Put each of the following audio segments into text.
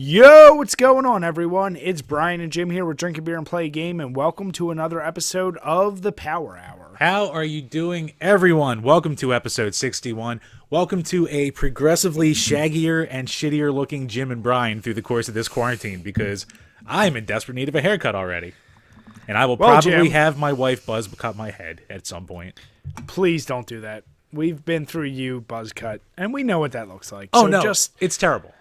Yo, what's going on, everyone? It's Brian and Jim here with Drink a Beer and Play a Game, and welcome to another episode of the Power Hour. How are you doing, everyone? Welcome to episode 61. Welcome to a progressively shaggier and shittier looking Jim and Brian through the course of this quarantine, because I'm in desperate need of a haircut already. And I will probably Jim, have my wife buzz cut my head at some point. Please don't do that. We've been through you, buzz cut, and we know what that looks like. Oh, so no, it's terrible.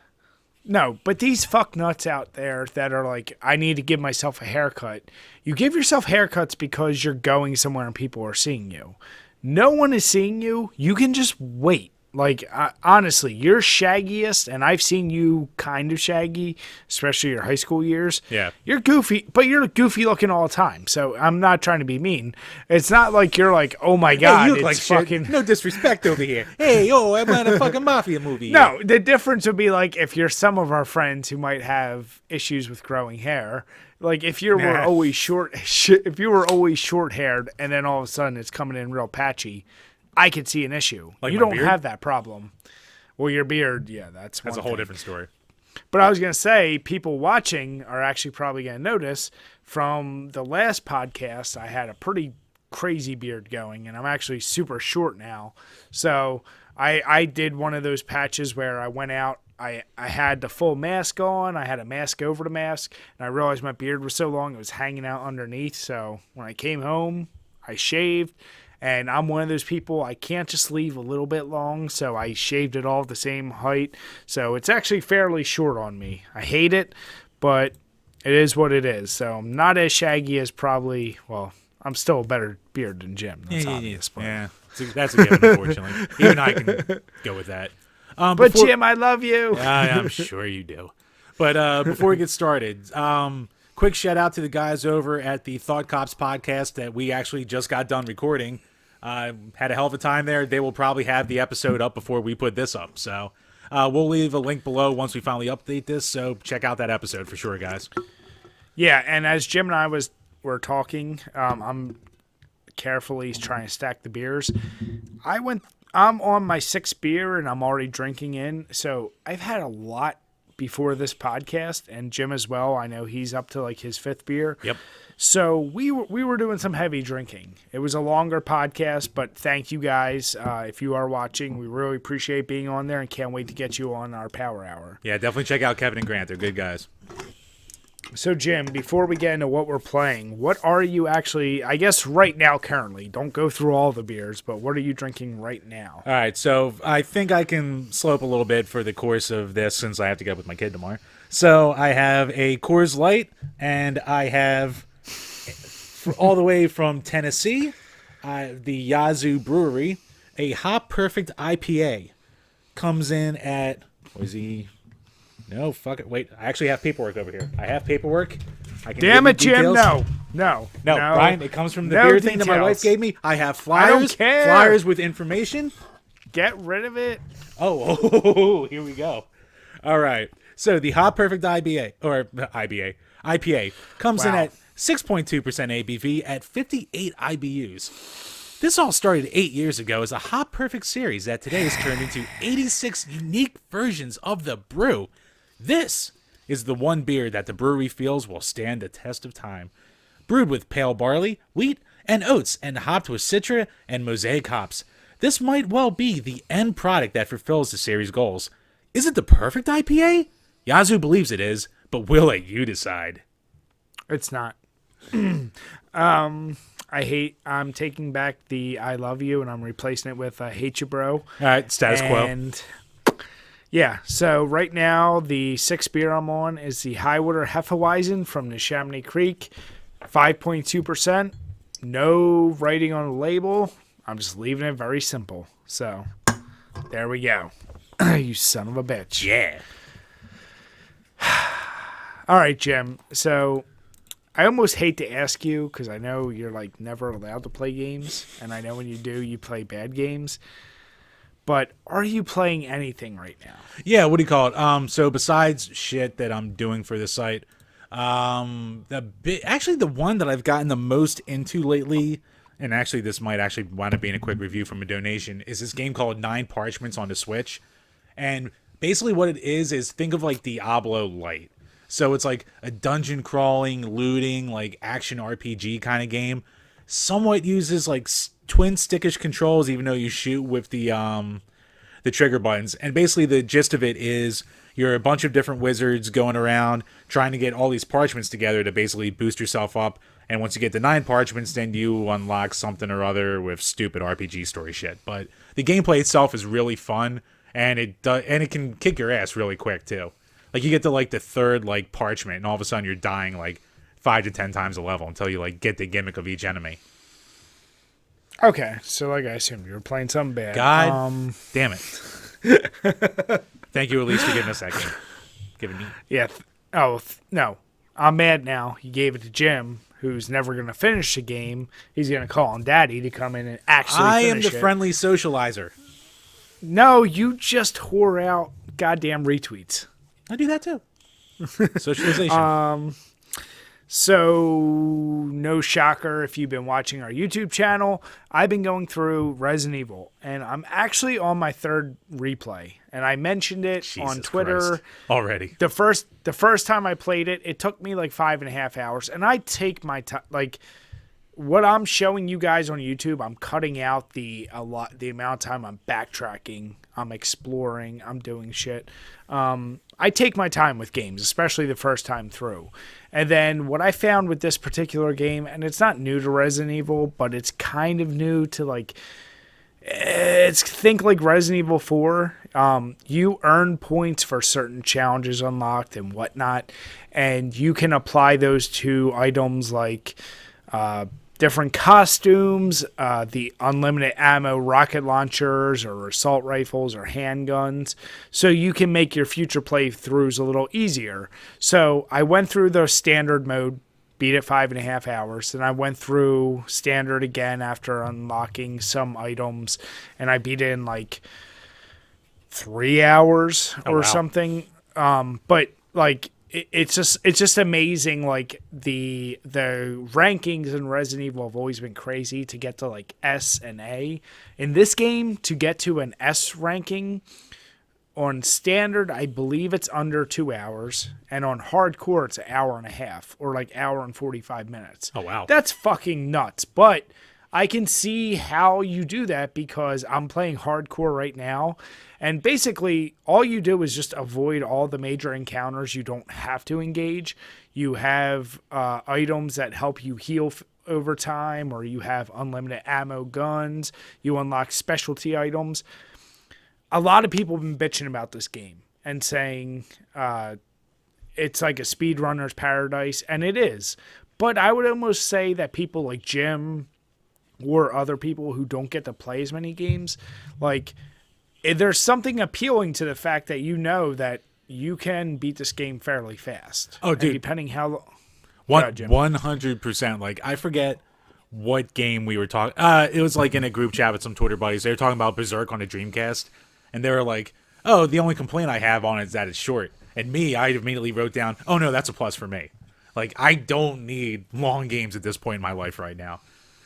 No, but these fucknuts out there that are like, I need to give myself a haircut. You give yourself haircuts because you're going somewhere and people are seeing you. No one is seeing you. You can just wait. Like, honestly, you're shaggiest, and I've seen you kind of shaggy, especially your high school years. Yeah. You're goofy, but you're goofy looking all the time. So I'm not trying to be mean. It's not like you're like, oh my God, hey, you look it's like fucking... shit. No disrespect over here. Hey, I'm on a fucking mafia movie. No, the difference would be like if you're some of our friends who might have issues with growing hair. Like if you were always if you were always short haired, and then all of a sudden it's coming in real patchy, I could see an issue. Like you my don't beard? have that problem. Well, your beard, yeah, that's a whole different story. But I was going to say, people watching are actually probably going to notice from the last podcast, I had a pretty crazy beard going, and I'm actually super short now. So I did one of those patches where I went out, I had the full mask on, I had a mask over the mask, and I realized my beard was so long it was hanging out underneath. So when I came home, I shaved. And I'm one of those people, I can't just leave a little bit long, so I shaved it all the same height. So it's actually fairly short on me. I hate it, but it is what it is. So I'm not as shaggy as probably, well, I'm still a better beard than Jim. That's obvious. Yeah, that's a given, unfortunately. Even I can go with that. But Jim, I love you. I'm sure you do. But before we get started, quick shout out to the guys over at the Thought Cops podcast that we actually just got done recording. Had a hell of a time there. They will probably have the episode up before we put this up. So we'll leave a link below once we finally update this. So check out that episode for sure, guys. Yeah, and as Jim and I were talking, I'm carefully trying to stack the beers. I'm on my sixth beer and I'm already drinking in. So I've had a lot before this podcast, and Jim as well. I know he's up to like his fifth beer. Yep. So we were doing some heavy drinking. It was a longer podcast, but thank you guys. If you are watching, we really appreciate being on there and can't wait to get you on our Power Hour. Yeah, definitely check out Kevin and Grant. They're good guys. So, Jim, before we get into what we're playing, what are you actually, I guess right now currently, don't go through all the beers, but what are you drinking right now? All right, so I think I can slope a little bit for the course of this since I have to get with my kid tomorrow. So I have a Coors Light, and I have all the way from Tennessee, the Yazoo Brewery, a Hop Perfect IPA. Comes in at, what is he? No, fuck it. Wait, I actually have paperwork over here. I have paperwork. I can Damn it, Jim. Details. No, Brian, it comes from the beer thing that my wife gave me. I have flyers. I don't care. Flyers with information. Get rid of it. Oh, here we go. All right. So the Hop Perfect IPA comes in at 6.2% ABV at 58 IBUs. This all started 8 years ago as a Hop Perfect series that today has turned into 86 unique versions of the brew. This is the one beer that the brewery feels will stand the test of time. Brewed with pale barley, wheat, and oats, and hopped with Citra and Mosaic hops. This might well be the end product that fulfills the series' goals. Is it the perfect IPA? Yazoo believes it is, but we'll let you decide. It's not. I'm taking back the I love you and I'm replacing it with hate you, bro. All right, status quo. And yeah, so right now the sixth beer I'm on is the Highwater Hefeweizen from the Chamonix Creek, 5.2%. No writing on the label. I'm just leaving it very simple. So there we go. You son of a bitch. Yeah. All right, Jim. So I almost hate to ask you because I know you're like never allowed to play games, and I know when you do, you play bad games. But are you playing anything right now? Yeah, what do you call it? So besides shit that I'm doing for the site, actually the one that I've gotten the most into lately, and actually this might actually wind up being a quick review from a donation, is this game called Nine Parchments on the Switch. And Basically, what it is think of like Diablo Light. So it's like a dungeon crawling, looting, like action RPG kind of game. Somewhat uses like twin stickish controls, even though you shoot with the trigger buttons. And basically, the gist of it is you're a bunch of different wizards going around trying to get all these parchments together to basically boost yourself up. And once you get the 9 parchments, then you unlock something or other with stupid RPG story shit. But the gameplay itself is really fun, and it can kick your ass really quick too. Like you get to like the 3rd like parchment, and all of a sudden you're dying like 5 to 10 times a level until you like get the gimmick of each enemy. Okay, so like I assumed you were playing something bad. God damn it! Thank you, Elise, for giving us that game. Giving me. Yeah. No. I'm mad now. You gave it to Jim, who's never going to finish the game. He's going to call on Daddy to come in and actually finish it. I am the friendly socializer. No, you just whore out goddamn retweets. I do that too. Socialization. So, no shocker if you've been watching our YouTube channel. I've been going through Resident Evil, and I'm actually on my 3rd replay. And I mentioned it on Twitter Christ. Already. The first time I played it, it took me like 5.5 hours. And I take my time. Like, what I'm showing you guys on YouTube, I'm cutting out the amount of time I'm backtracking, I'm exploring, I'm doing shit. I take my time with games, especially the first time through. And then what I found with this particular game, and it's not new to Resident Evil, but it's kind of new to like, think like Resident Evil 4. You earn points for certain challenges unlocked and whatnot, and you can apply those to items like different costumes, the unlimited ammo rocket launchers or assault rifles or handguns, so you can make your future playthroughs a little easier. So I went through the standard mode, beat it 5.5 hours, then I went through standard again after unlocking some items, and I beat it in like 3 hours or something. But like it's just amazing. Like the rankings in Resident Evil have always been crazy to get to like S and A. In this game, to get to an S ranking on standard, I believe it's under 2 hours, and on hardcore it's 1.5 hours or like 1 hour and 45 minutes. Oh wow, that's fucking nuts. But I can see how you do that because I'm playing hardcore right now. And basically, all you do is just avoid all the major encounters. You don't have to engage. You have items that help you heal over time, or you have unlimited ammo guns. You unlock specialty items. A lot of people have been bitching about this game and saying it's like a speedrunner's paradise, and it is. But I would almost say that people like Jim or other people who don't get to play as many games, like, there's something appealing to the fact that you know that you can beat this game fairly fast. Oh, dude. And depending how... 100%. Like, I forget what game we were talking... it was like in a group chat with some Twitter buddies. They were talking about Berserk on the Dreamcast. And they were like, oh, the only complaint I have on it is that it's short. And me, I immediately wrote down, oh, no, that's a plus for me. Like, I don't need long games at this point in my life right now.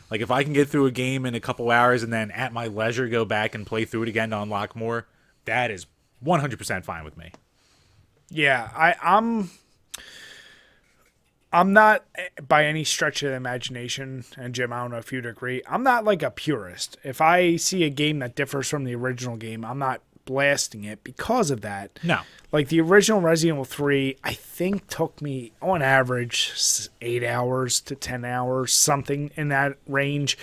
Like, if I can get through a game in a couple hours and then at my leisure go back and play through it again to unlock more, that is 100% fine with me. Yeah, I'm not, by any stretch of the imagination, and Jim, I don't know if you'd agree, I'm not like a purist. If I see a game that differs from the original game, I'm not blasting it because of that. No. Like the original Resident Evil 3, I think took me on average 8 hours to 10 hours, something in that range.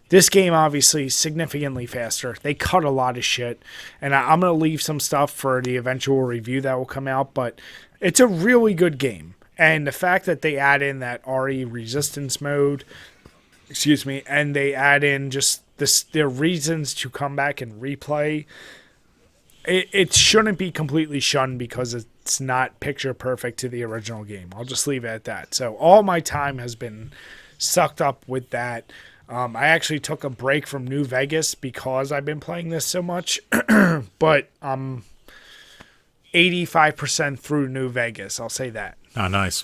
This game obviously significantly faster. They cut a lot of shit, and I'm going to leave some stuff for the eventual review that will come out, but it's a really good game. And the fact that they add in that RE resistance mode, and they add in just their reasons to come back and replay, it shouldn't be completely shunned because it's not picture perfect to the original game. I'll just leave it at that. So all my time has been sucked up with that. I actually took a break from New Vegas because I've been playing this so much, but I'm 85% through New Vegas. I'll say that. Oh, nice.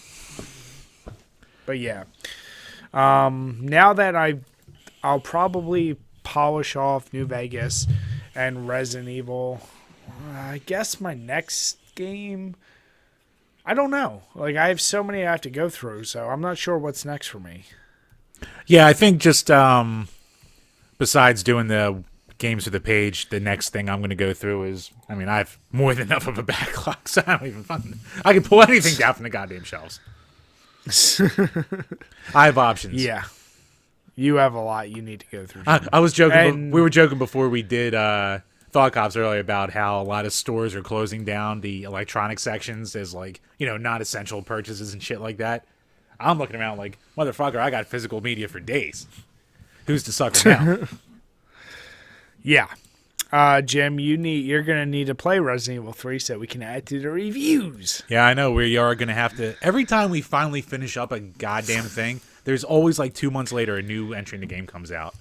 But yeah, now that I'll probably polish off New Vegas and Resident Evil I guess my next game, I don't know. Like, I have so many I have to go through, so I'm not sure what's next for me. Yeah, I think just besides doing the games for the page, the next thing I'm going to go through is, I mean, I have more than enough of a backlog, so I don't even fun. I can pull anything down from the goddamn shelves. I have options. Yeah. You have a lot you need to go through. I was joking. We were joking before we did Thought Cops earlier about how a lot of stores are closing down the electronic sections as, like, you know, non-essential purchases and shit like that. I'm looking around like, motherfucker, I got physical media for days. Who's the sucker now? Yeah. Jim, you're gonna need to play Resident Evil 3 so we can add to the reviews. Yeah, I know. We are going to have to... Every time we finally finish up a goddamn thing, there's always, like, 2 months later, a new entry in the game comes out.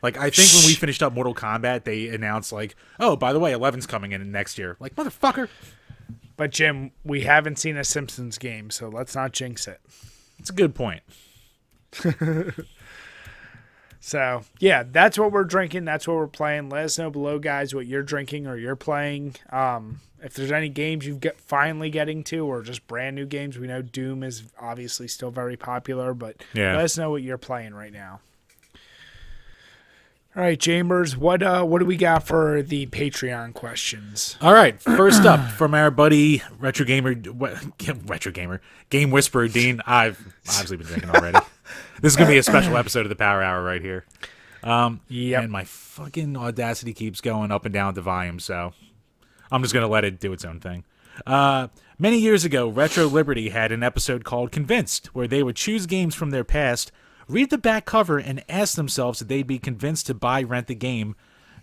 Like, I think when we finished up Mortal Kombat, they announced, like, oh, by the way, 11's coming in next year. Like, motherfucker. But, Jim, we haven't seen a Simpsons game, so let's not jinx it. It's a good point. So, yeah, that's what we're drinking. That's what we're playing. Let us know below, guys, what you're drinking or you're playing. If there's any games you've finally getting to or just brand new games. We know Doom is obviously still very popular, but let us know what you're playing right now. All right, Chambers, what do we got for the Patreon questions? All right, first up from our buddy Game Whisperer Dean. I've obviously been drinking already. This is gonna be a special episode of the Power Hour right here. Yep. And my fucking Audacity keeps going up and down the volume, so I'm just gonna let it do its own thing. Many years ago, Retro Liberty had an episode called Convinced, where they would choose games from their past, read the back cover, and ask themselves if they'd be convinced to rent the game.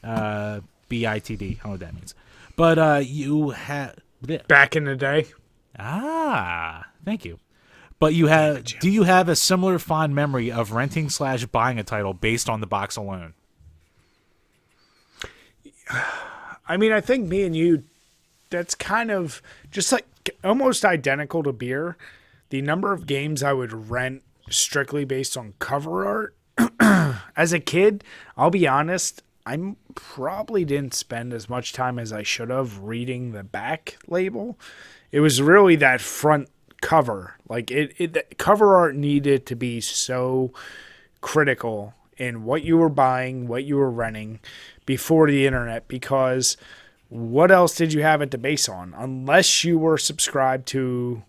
BITD. I don't know what that means. But you had... Back in the day. Thank you. But do you have a similar fond memory of renting/buying a title based on the box alone? I mean, I think me and you, that's kind of just like almost identical to beer. The number of games I would rent strictly based on cover art. As a kid, I'll be honest, I probably didn't spend as much time as I should have reading the back label. It was really that front cover. Like the cover art needed to be so critical in what you were buying, what you were renting before the internet, because what else did you have it to base on? Unless you were subscribed to,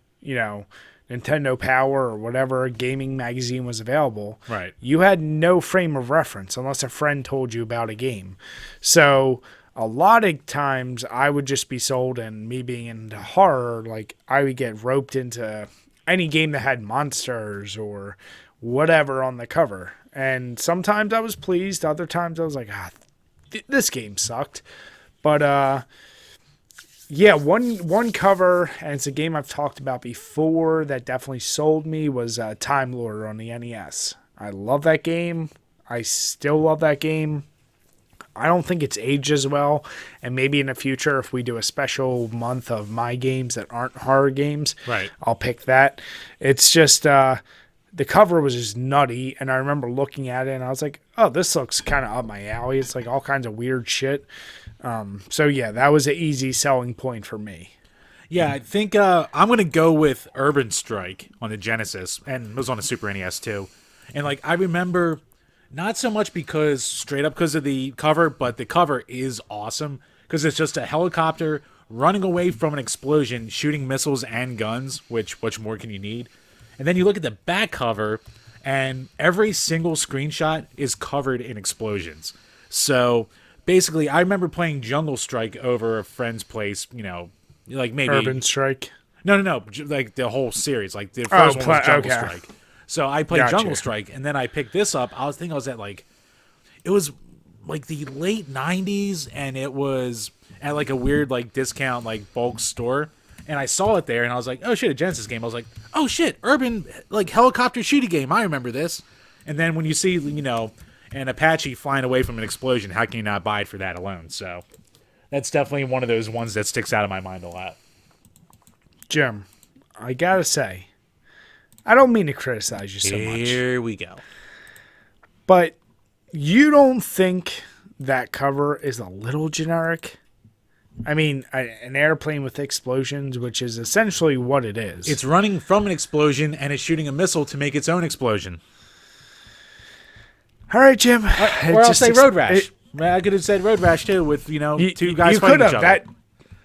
Nintendo Power or whatever gaming magazine was available. Right. You had no frame of reference unless a friend told you about a game. So a lot of times I would just be sold, and me being into horror, like I would get roped into any game that had monsters or whatever on the cover. And sometimes I was pleased. Other times I was like, this game sucked. But, yeah, one cover, and it's a game I've talked about before that definitely sold me, was Time Lord on the NES. I love that game. I still love that game. I don't think it's aged as well, and maybe in the future, if we do a special month of my games that aren't horror games, right, I'll pick that. It's just the cover was just nutty, and I remember looking at it, and I was like, oh, this looks kind of up my alley. It's like all kinds of weird shit. So yeah, that was an easy selling point for me. Yeah, I think I'm going to go with Urban Strike on the Genesis, and it was on the Super NES too. And like I remember, not so much straight up because of the cover, but the cover is awesome because it's just a helicopter running away from an explosion, shooting missiles and guns, which more can you need? And then you look at the back cover, and every single screenshot is covered in explosions. So basically, I remember playing Jungle Strike over a friend's place, like maybe... Urban Strike? No. Like the whole series. Like the first one was Jungle Strike. So I played Jungle Strike, and then I picked this up. I was at like... It was like the late 90s, and it was at like a weird like discount like bulk store. And I saw it there, and I was like, oh shit, a Genesis game. I was like, oh shit, urban like helicopter shooting game. I remember this. And then when you see, an Apache flying away from an explosion, how can you not buy it for that alone? So that's definitely one of those ones that sticks out of my mind a lot. Jim, I gotta say, I don't mean to criticize you so much. Here we go. But you don't think that cover is a little generic? I mean, an airplane with explosions, which is essentially what it is. It's running from an explosion and it's shooting a missile to make its own explosion. All right, Jim. Or I'll say Road Rash. I could have said Road Rash too, with two guys fighting each other.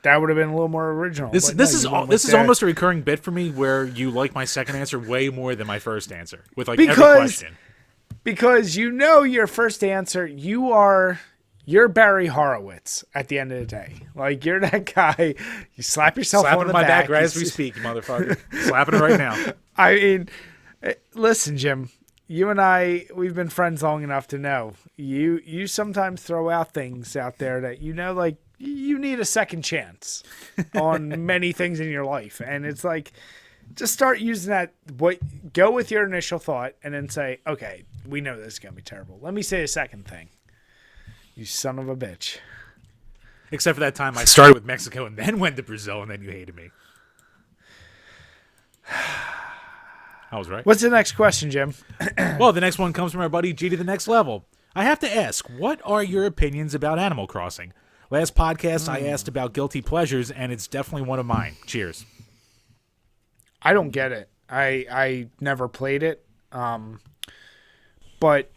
That would have been a little more original. This is almost a recurring bit for me, where you like my second answer way more than my first answer with every question. Because your first answer, you're Barry Horowitz at the end of the day. Like, you're that guy. You slap yourself on the my back right as we speak, motherfucker. Slapping it right now. I mean, listen, Jim. You and I, we've been friends long enough to know you sometimes throw out things out there that like you need a second chance on many things in your life, and it's like, just start using that. Go with your initial thought, and then say, okay, we know this is gonna be terrible. Let me say a second thing. You son of a bitch. Except for that time I started with Mexico and then went to Brazil, and then you hated me. I was right. What's the next question, Jim? Well, the next one comes from our buddy G to the Next Level. I have to ask, what are your opinions about Animal Crossing? Last podcast, I asked about guilty pleasures, and it's definitely one of mine. Cheers. I don't get it. I never played it. But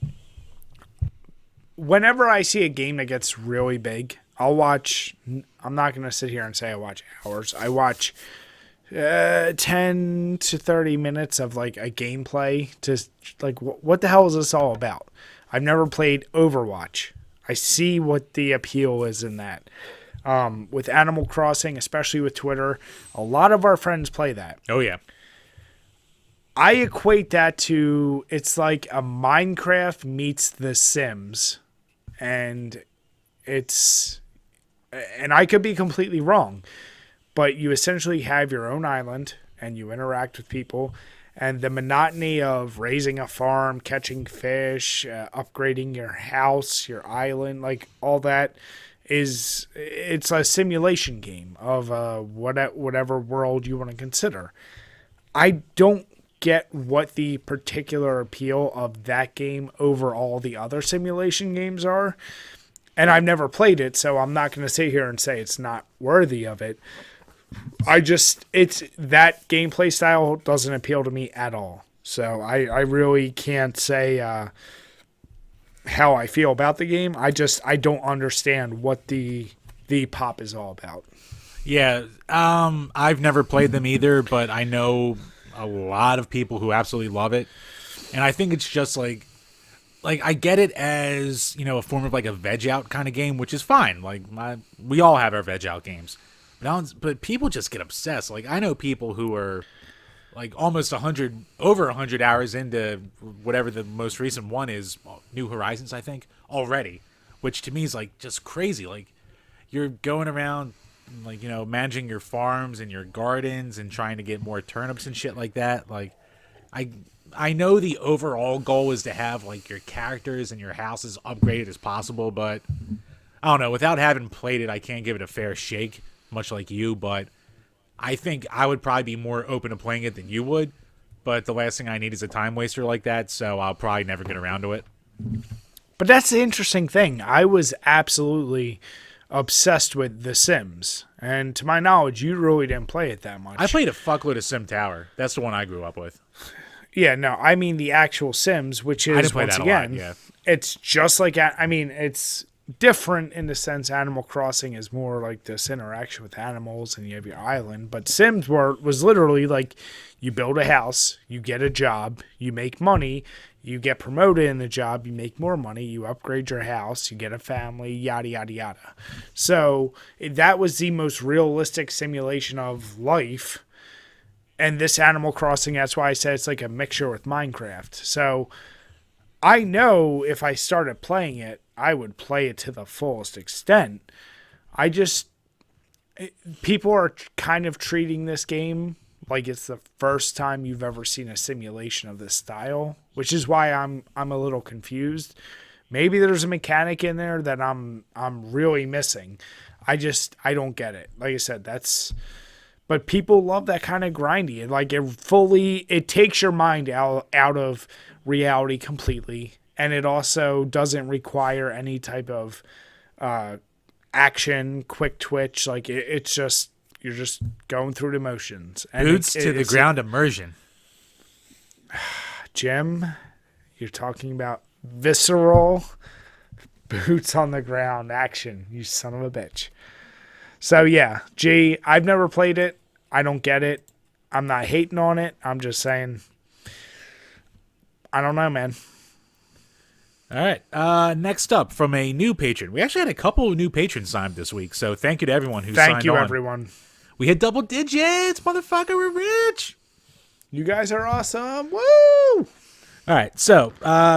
whenever I see a game that gets really big, I'll watch. I'm not going to sit here and say I watch hours. I watch 10 to 30 minutes of like a gameplay to like, what the hell is this all about? I've never played Overwatch. I see what the appeal is in that. With Animal Crossing, especially with Twitter, a lot of our friends play that. Oh, yeah. I equate that to, it's like a Minecraft meets The Sims. And I could be completely wrong, but you essentially have your own island and you interact with people, and the monotony of raising a farm, catching fish, upgrading your house, your island, like all that it's a simulation game of whatever world you want to consider. I don't get what the particular appeal of that game over all the other simulation games are. And I've never played it, so I'm not going to sit here and say it's not worthy of it. It's that gameplay style doesn't appeal to me at all. So I really can't say how I feel about the game. I don't understand what the pop is all about. Yeah, I've never played them either, but I know a lot of people who absolutely love it. And I think it's just like I get it as, a form of like a veg out kind of game, which is fine. Like we all have our veg out games. But people just get obsessed. Like, I know people who are like almost over 100 hours into whatever the most recent one is, New Horizons, I think, already, which to me is like just crazy. Like, you're going around like, managing your farms and your gardens and trying to get more turnips and shit like that. Like, I know the overall goal is to have like your characters and your houses upgraded as possible, but I don't know. Without having played it, I can't give it a fair shake, much like you, but I think I would probably be more open to playing it than you would. But the last thing I need is a time waster like that, so I'll probably never get around to it. But that's the interesting thing. I was absolutely obsessed with The Sims, and to my knowledge, you really didn't play it that much. I played a fuckload of Sim Tower. That's the one I grew up with. Yeah, no, I mean the actual Sims, which is, I didn't play once that again, a lot, yeah. It's just like, it's different in the sense Animal Crossing is more like this interaction with animals and you have your island, but Sims was literally like, you build a house, you get a job, you make money, you get promoted in the job, you make more money, you upgrade your house, you get a family, yada yada yada. So that was the most realistic simulation of life. And this Animal Crossing, that's why I said it's like a mixture with Minecraft. So I know if I started playing it, I would play it to the fullest extent. People are kind of treating this game like it's the first time you've ever seen a simulation of this style, which is why I'm a little confused. Maybe there's a mechanic in there that I'm really missing. I don't get it. Like I said, but people love that kind of grindy. Like it takes your mind out of reality completely. And it also doesn't require any type of action, quick twitch. Like it's just you're just going through the motions. And Boots to the ground immersion. Jim, you're talking about visceral boots on the ground action. You son of a bitch. So yeah, G. I've never played it. I don't get it. I'm not hating on it. I'm just saying. I don't know, man. All right. Next up, from a new patron. We actually had a couple of new patrons signed this week, so thank you to everyone who signed on. Thank you, everyone. We hit double digits, motherfucker. We're rich. You guys are awesome. Woo! All right. So,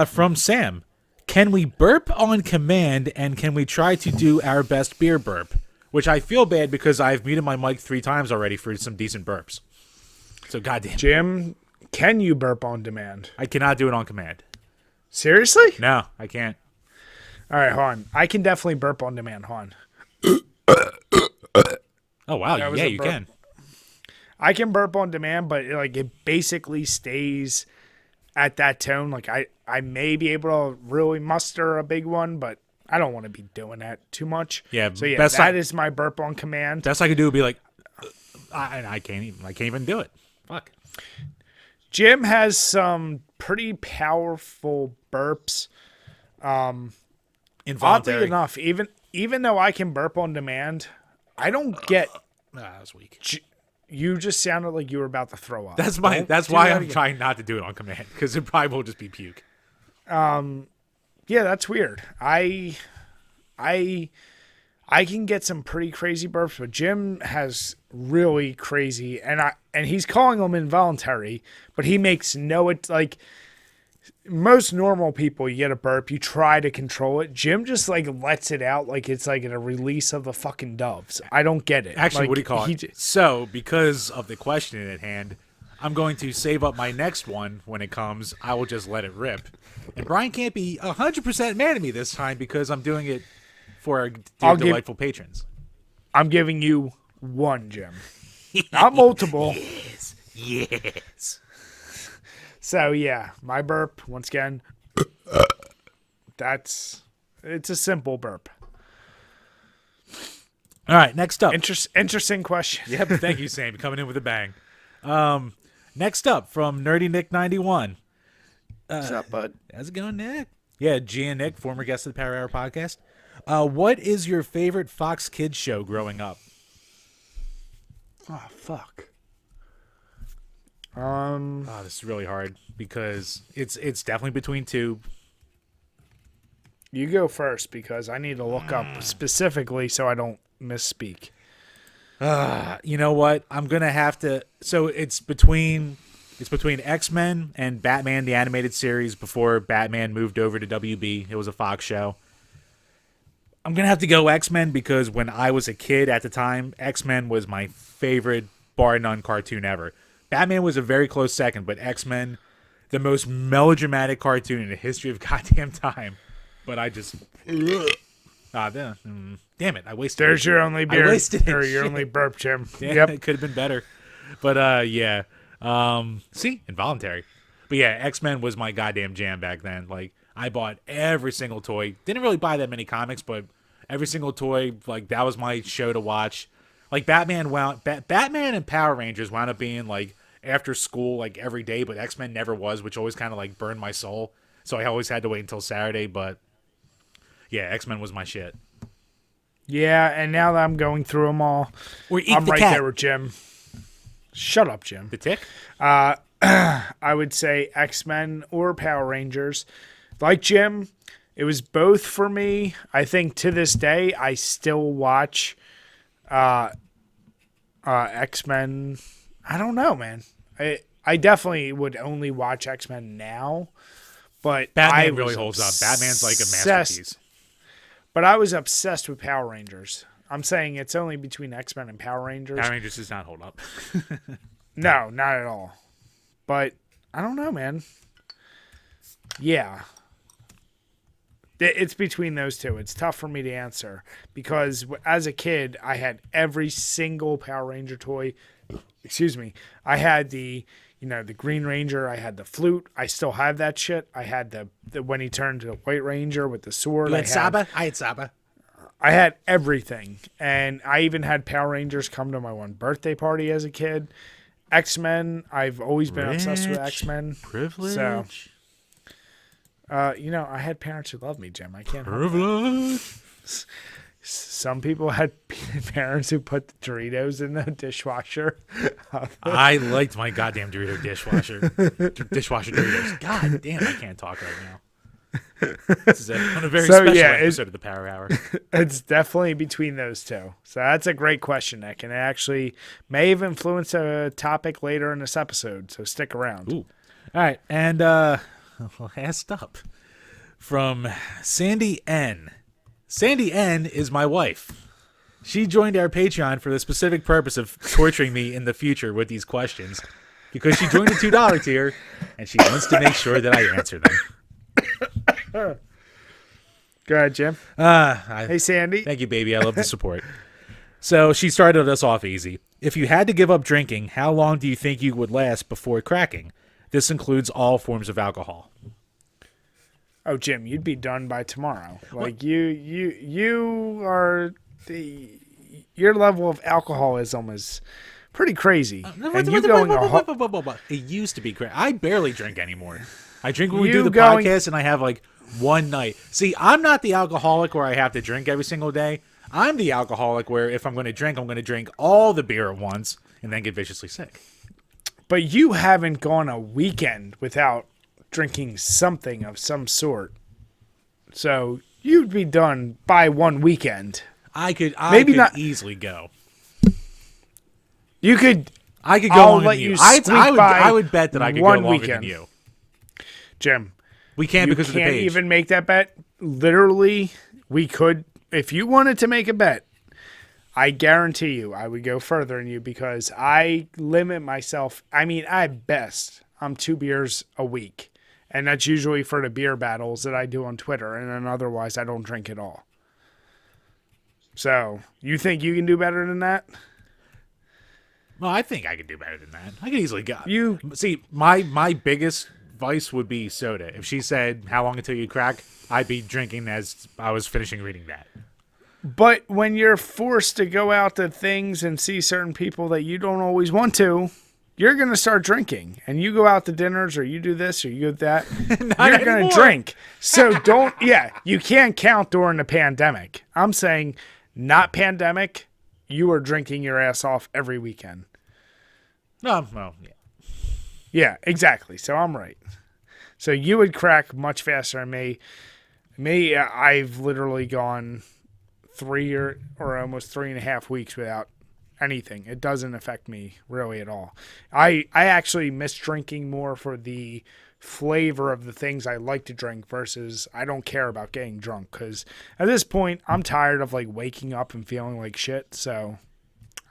from Sam, can we burp on command, and can we try to do our best beer burp? Which I feel bad because I've muted my mic 3 times already for some decent burps. So, goddamn. Jim, can you burp on demand? I cannot do it on command. Seriously? No, I can't. All right, hold on. I can definitely burp on demand. Hold on. Oh, wow. Yeah, you burp. can. I can burp on demand, but it basically stays at that tone. Like I may be able to really muster a big one, but I don't want to be doing that too much. Yeah, so yeah, best that is my burp on command. Best I could do would be like, I can't even do it. Fuck. Jim has some pretty powerful burps. Involuntary. Oddly enough, even though I can burp on demand, I don't get. That was weak. You just sounded like you were about to throw up. That's why I'm trying not to do it on command, because it probably will just be puke. Yeah, that's weird. I can get some pretty crazy burps, but Jim has really crazy, and he's calling them involuntary, but he makes it's like most normal people. You get a burp, you try to control it. Jim just lets it out like it's like a release of the fucking doves. I don't get it. Actually, what do you call it? So, because of the question at hand, I'm going to save up my next one when it comes. I will just let it rip. And Brian can't be 100% mad at me this time because I'm doing it for our dear delightful patrons. I'm giving you one, Jim. Not multiple. Yes. So, yeah, my burp, once again, it's a simple burp. All right, next up. Interesting question. Yep, thank you, Sam. Coming in with a bang. Next up, from Nerdy Nick 91. What's up, bud? How's it going, Nick? Yeah, G and Nick, former guest of the Power Hour podcast. What is your favorite Fox Kids show growing up? Oh, fuck. This is really hard because it's definitely between two. You go first because I need to look up specifically so I don't misspeak. You know what? I'm gonna have to. So it's between X-Men and Batman the animated series before Batman moved over to WB. It was a Fox show. I'm gonna have to go X-Men because when I was a kid at the time, X-Men was my favorite bar none cartoon ever. Batman was a very close second, but X-Men, the most melodramatic cartoon in the history of goddamn time. But I just... damn it, I wasted There's it. your only beer. I wasted it. Or your only burp, Jim. Yeah, Yep. It could have been better. But, yeah. See? Involuntary. But, yeah, X-Men was my goddamn jam back then. Like, I bought every single toy. Didn't really buy that many comics, but every single toy, that was my show to watch. Like, Batman and Power Rangers wound up being, after school, every day, but X-Men never was, which always kind of, burned my soul. So I always had to wait until Saturday, but, yeah, X-Men was my shit. Yeah, and now that I'm going through them all, I'm right there with Jim. Shut up, Jim. The Tick? I would say X-Men or Power Rangers. Like Jim, it was both for me. I think to this day, I still watch X-Men. I don't know, man. I definitely would only watch X-Men now, but Batman really holds up. Batman's like a masterpiece. But I was obsessed with Power Rangers. I'm saying it's only between X-Men and Power Rangers. Power Rangers does not hold up. No, not at all. But I don't know, man. Yeah. It's between those two. It's tough for me to answer because as a kid, I had every single Power Ranger toy. Excuse me. I had the Green Ranger. I had the flute. I still have that shit. I had the when he turned to the White Ranger with the sword. You had Saba? I had Saba. I had everything, and I even had Power Rangers come to my one birthday party as a kid. XMen, I've always been obsessed with XMen. Privilege. So, I had parents who loved me, Jim. I can't help Privilege. that. Some people had parents who put the Doritos in the dishwasher. I liked my goddamn Dorito dishwasher. Dishwasher Doritos. God damn, I can't talk right now. This is on a very special episode of the Power Hour. It's definitely between those two. So that's a great question, Nick, and it actually may have influenced a topic later in this episode. So stick around. Ooh. All right, and last up from Sandy N. Sandy N is my wife. She joined our Patreon for the specific purpose of torturing me in the future with these questions because she joined the $2 tier and she wants to make sure that I answer them. Go ahead, Jim. Hey, Sandy. Thank you, baby. I love the support. So she started us off easy. If you had to give up drinking, how long do you think you would last before cracking? This includes all forms of alcohol. Oh, Jim, you'd be done by tomorrow. Like you are your level of alcoholism is pretty crazy. It used to be great. I barely drink anymore. I drink when we do the podcast, and I have like one night. See, I'm not the alcoholic where I have to drink every single day. I'm the alcoholic where if I'm going to drink, I'm going to drink all the beer at once and then get viciously sick. But you haven't gone a weekend without drinking something of some sort. So you'd be done by one weekend. I could easily go. You could. I could go longer than you. I would bet that I could go longer than you. Jim, we can't because of the page. You can't even make that bet. Literally, we could. If you wanted to make a bet, I guarantee you I would go further than you because I limit myself. I mean, at best, I'm 2 beers a week. And that's usually for the beer battles that I do on Twitter. And then otherwise, I don't drink at all. So, you think you can do better than that? Well, I think I could do better than that. I could easily go. See, my biggest vice would be soda. If she said, how long until you crack, I'd be drinking as I was finishing reading that. But when you're forced to go out to things and see certain people that you don't always want to, you're going to start drinking. And you go out to dinners or you do this or you do that, you're going to drink. So you can't count during the pandemic. I'm saying not pandemic, you are drinking your ass off every weekend. No, well, yeah. Yeah, exactly. So I'm right. So you would crack much faster than me. I've literally gone 3 or almost 3.5 weeks without anything. It doesn't affect me really at all. I actually miss drinking more for the flavor of the things I like to drink versus I don't care about getting drunk because at this point I'm tired of like waking up and feeling like shit. So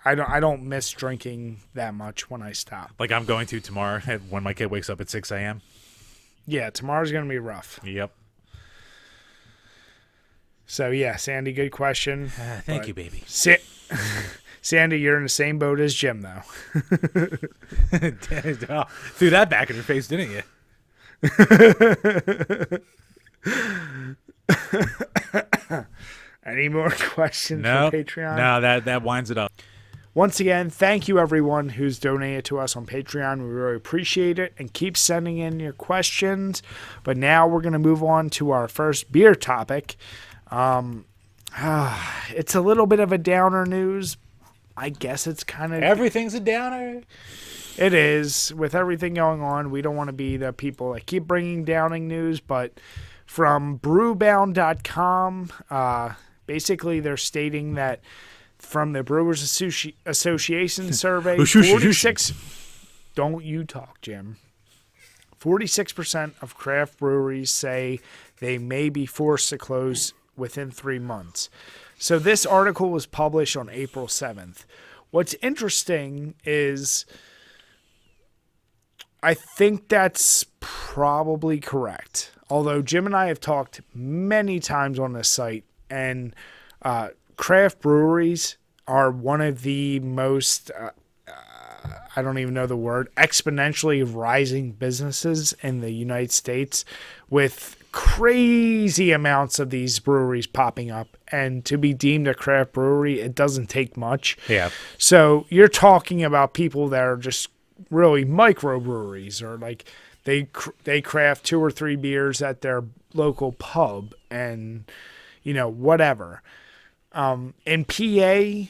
I don't miss drinking that much when I stop. Like I'm going to tomorrow when my kid wakes up at 6 a.m. Yeah, tomorrow's going to be rough. Yep. So, yeah, Sandy, good question. Thank you, baby. Sandy, you're in the same boat as Jim, though. Threw that back in your face, didn't you? Any more questions for Patreon? No, that winds it up. Once again, thank you everyone who's donated to us on Patreon. We really appreciate it and keep sending in your questions. But now we're going to move on to our first beer topic. It's a little bit of a downer news. I guess it's kind of... Everything's a downer. It is. With everything going on, we don't want to be the people that keep bringing downing news. But from brewbound.com, basically they're stating that from the Brewers Association survey, 46... Don't you talk, Jim. 46% of craft breweries say they may be forced to close within 3 months. So this article was published on April 7th. What's interesting is I think that's probably correct. Although Jim and I have talked many times on this site, and craft breweries are one of the most I don't even know the word, exponentially rising businesses in the United States with crazy amounts of these breweries popping up. And to be deemed a craft brewery, it doesn't take much. Yeah. So you're talking about people that are just really microbreweries, or like they craft 2 or 3 beers at their local pub and, whatever. In PA,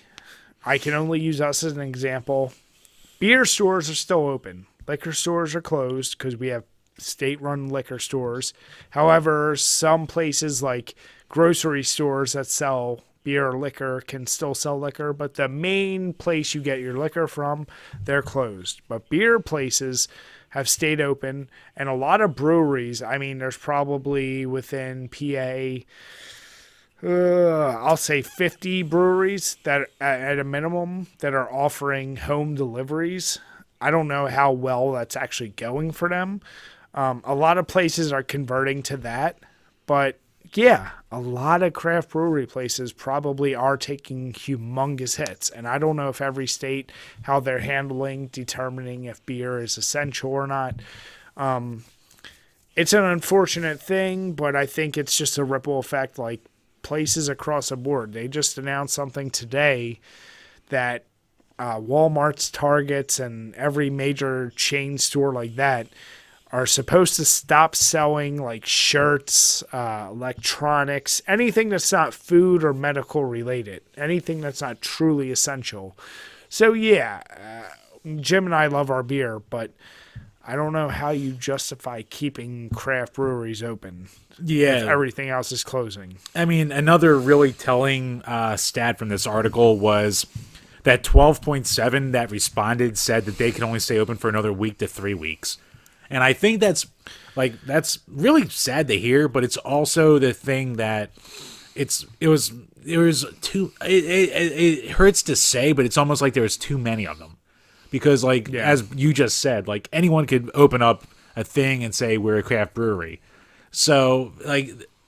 I can only use us as an example. Beer stores are still open. Liquor stores are closed because we have state-run liquor stores. However, some places like grocery stores that sell beer or liquor can still sell liquor, but the main place you get your liquor from, they're closed. But beer places have stayed open, and a lot of breweries, I mean, there's probably within PA, I'll say 50 breweries that at a minimum that are offering home deliveries. I don't know how well that's actually going for them. A lot of places are converting to that, but yeah, a lot of craft brewery places probably are taking humongous hits. And I don't know if every state, how they're determining if beer is essential or not. It's an unfortunate thing, but I think it's just a ripple effect, like places across the board. They just announced something today that Walmart's, Targets, and every major chain store like that are supposed to stop selling like shirts, electronics, anything that's not food or medical related, anything that's not truly essential. So yeah, Jim and I love our beer, but I don't know how you justify keeping craft breweries open. Yeah. If everything else is closing. I mean, another really telling stat from this article was that 12.7 that responded said that they can only stay open for another week to 3 weeks. And I think that's really sad to hear, but it's also the thing that it hurts to say, but it's almost like there was too many of them. Because as you just said, like anyone could open up a thing and say we're a craft brewery. So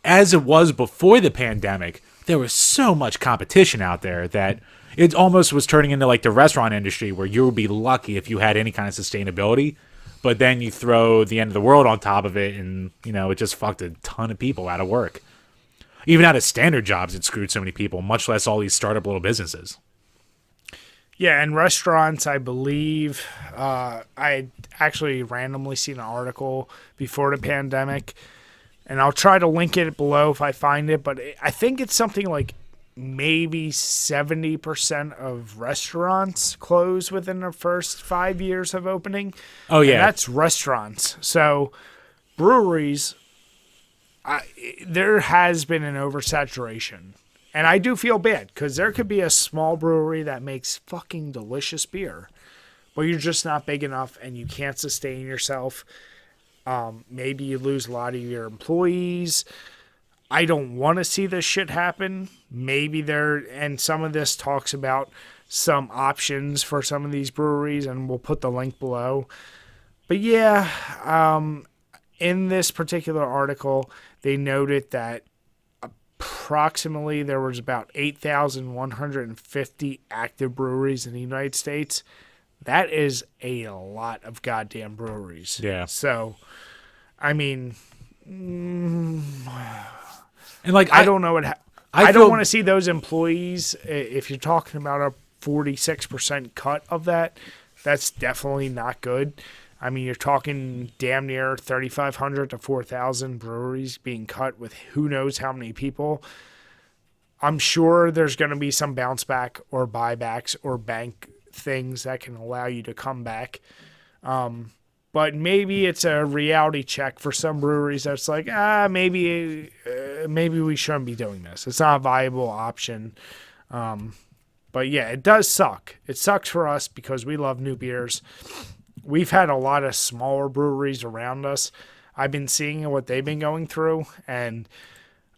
as it was before the pandemic, there was so much competition out there that it almost was turning into like the restaurant industry, where you would be lucky if you had any kind of sustainability. But then you throw the end of the world on top of it, and, it just fucked a ton of people out of work. Even out of standard jobs, it screwed so many people, much less all these startup little businesses. Yeah, and restaurants, I believe, I had actually randomly seen an article before the pandemic, and I'll try to link it below if I find it, but I think it's something like maybe 70% of restaurants close within the first 5 years of opening. Oh, yeah. And that's restaurants. So breweries, there has been an oversaturation. And I do feel bad because there could be a small brewery that makes fucking delicious beer, but you're just not big enough and you can't sustain yourself. Maybe you lose a lot of your employees. I don't want to see this shit happen. Maybe and some of this talks about some options for some of these breweries, and we'll put the link below. But yeah, in this particular article, they noted that approximately there was about 8,150 active breweries in the United States. That is a lot of goddamn breweries. Yeah. So, I mean, and I don't know what I don't want to see those employees. If you're talking about a 46% cut of that, that's definitely not good. I mean, you're talking damn near 3,500 to 4,000 breweries being cut with who knows how many people. I'm sure there's going to be some bounce back or buybacks or bank things that can allow you to come back. But maybe it's a reality check for some breweries that's like, maybe we shouldn't be doing this. It's not a viable option. But yeah, it does suck. It sucks for us because we love new beers. We've had a lot of smaller breweries around us. I've been seeing what they've been going through, and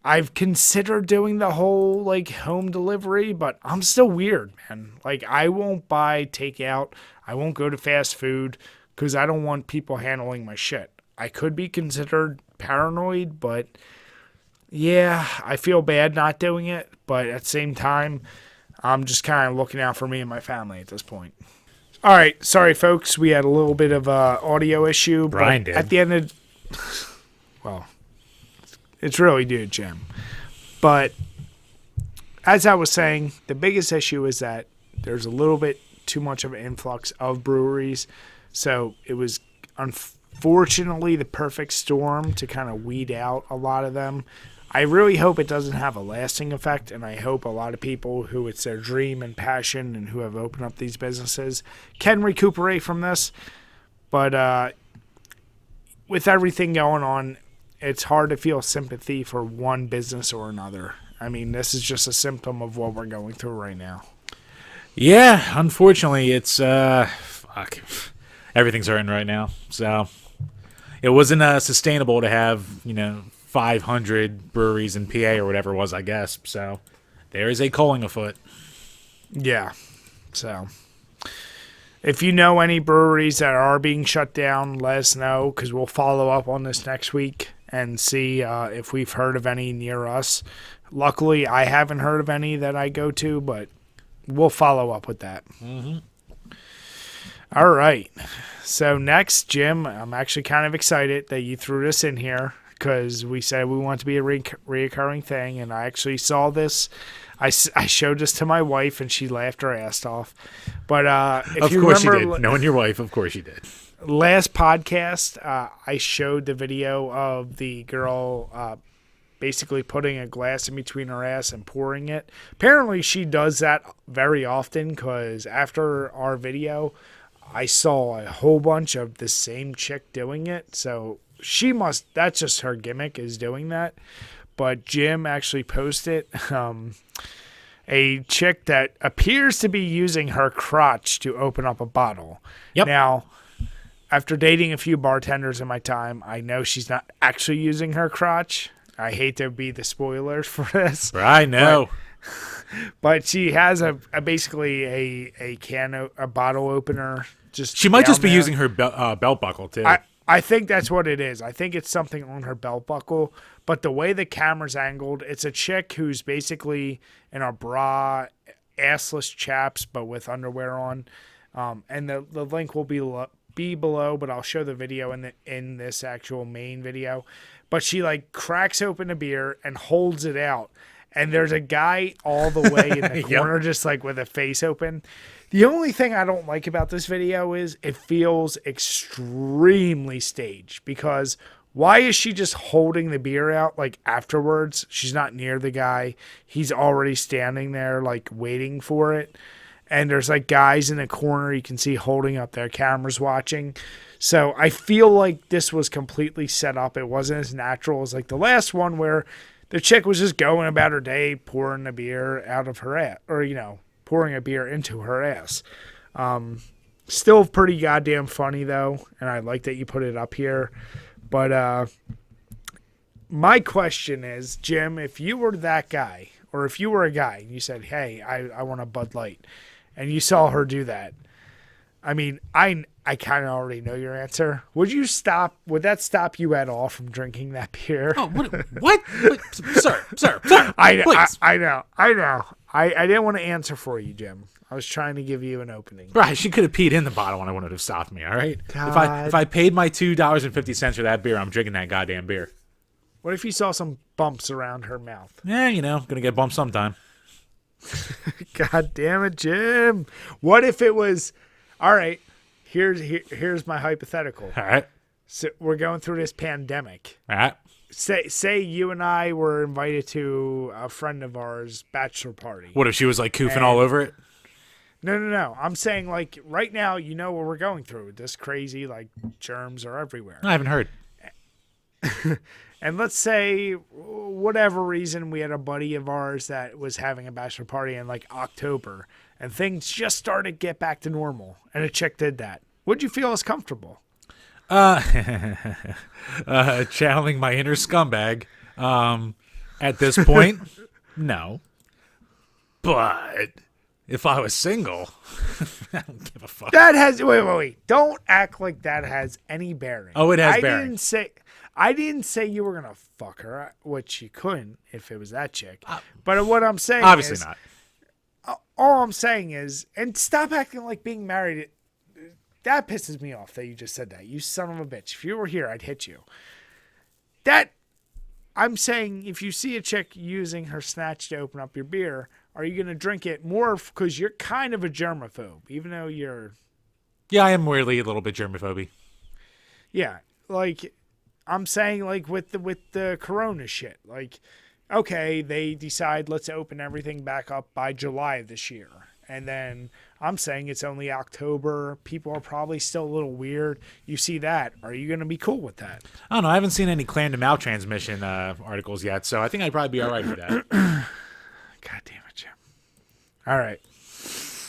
I've considered doing the whole home delivery, but I'm still weird, man. I won't buy takeout. I won't go to fast food because I don't want people handling my shit. I could be considered paranoid, but yeah, I feel bad not doing it. But at the same time, I'm just kind of looking out for me and my family at this point. All right, sorry folks, we had a little bit of a audio issue, Brian but did. at the end of, well, it's really due to Jim. But as I was saying, the biggest issue is that there's a little bit too much of an influx of breweries, so it was unfortunately the perfect storm to kind of weed out a lot of them. I really hope it doesn't have a lasting effect, and I hope a lot of people who it's their dream and passion and who have opened up these businesses can recuperate from this. But with everything going on, it's hard to feel sympathy for one business or another. I mean, this is just a symptom of what we're going through right now. Yeah, unfortunately, it's fuck. Everything's hurting right now. So it wasn't sustainable to have 500 breweries in PA or whatever it was, I guess. So there is a culling afoot. Yeah. So if you know any breweries that are being shut down, let us know, because we'll follow up on this next week and see if we've heard of any near us. Luckily, I haven't heard of any that I go to, but we'll follow up with that. Mm-hmm. All right. So next, Jim, I'm actually kind of excited that you threw this in here, because we said we want it to be a reoccurring thing, and I actually saw this. I showed this to my wife, and she laughed her ass off. But if of you course remember, you did. Knowing your wife, of course you did. Last podcast, I showed the video of the girl basically putting a glass in between her ass and pouring it. Apparently, she does that very often, because after our video, I saw a whole bunch of the same chick doing it. So that's just her gimmick, is doing that. But Jim actually posted a chick that appears to be using her crotch to open up a bottle. Yep. Now, after dating a few bartenders in my time, I know she's not actually using her crotch. I hate to be the spoilers for this. I know. But she has basically a bottle opener. She might just be there. using her belt buckle too. I think that's what it is. I think it's something on her belt buckle. But the way the camera's angled, it's a chick who's basically in a bra, assless chaps, but with underwear on. And the link will be below, but I'll show the video in this actual main video. But she cracks open a beer and holds it out. And there's a guy all the way in the corner, just with a face open. The only thing I don't like about this video is it feels extremely staged, because why is she just holding the beer out afterwards? She's not near the guy. He's already standing there waiting for it. And there's guys in the corner you can see holding up their cameras watching. So I feel like this was completely set up. It wasn't as natural as the last one, where the chick was just going about her day, pouring a beer out of her ass, or, pouring a beer into her ass. Still pretty goddamn funny, though, and I like that you put it up here. But my question is, Jim, if you were that guy, or if you were a guy, and you said, hey, I want a Bud Light, and you saw her do that, I mean, I kind of already know your answer. Would that stop you at all from drinking that beer? Oh, what? Sir. I Please. know. I didn't want to answer for you, Jim. I was trying to give you an opening. Right, she could have peed in the bottle and I wouldn't have stopped me, all right? God. If I paid my $2.50 for that beer, I'm drinking that goddamn beer. What if you saw some bumps around her mouth? Yeah, gonna get bumped sometime. God damn it, Jim. What if it was... All right, here's my hypothetical. All right. So we're going through this pandemic. All right. Say you and I were invited to a friend of ours' bachelor party. What if she was koofing all over it? No. I'm saying right now, what we're going through. This crazy germs are everywhere. I haven't heard. And let's say, whatever reason, we had a buddy of ours that was having a bachelor party in October, and things just started to get back to normal, and a chick did that. Would you feel as comfortable? Channeling my inner scumbag. At this point, no. But if I was single, I don't give a fuck. That has wait. Don't act like that has any bearing. Oh, it has bearing. I didn't say you were gonna fuck her, which you couldn't if it was that chick. But what I'm saying obviously is, not. All I'm saying is, and stop acting like being married that pisses me off that you just said that. You son of a bitch. If you were here, I'd hit you. I'm saying if you see a chick using her snatch to open up your beer, are you going to drink it more because you're kind of a germaphobe, even though you're... Yeah, I am weirdly a little bit germaphobe. Yeah, like, I'm saying, like, with the corona shit, like, okay, they decide let's open everything back up by July of this year. And then I'm saying it's only October. People are probably still a little weird. You see that. Are you going to be cool with that? I don't know. I haven't seen any clan to mouth transmission articles yet, so I think I'd probably be all right with that. God damn it, Jim. All right.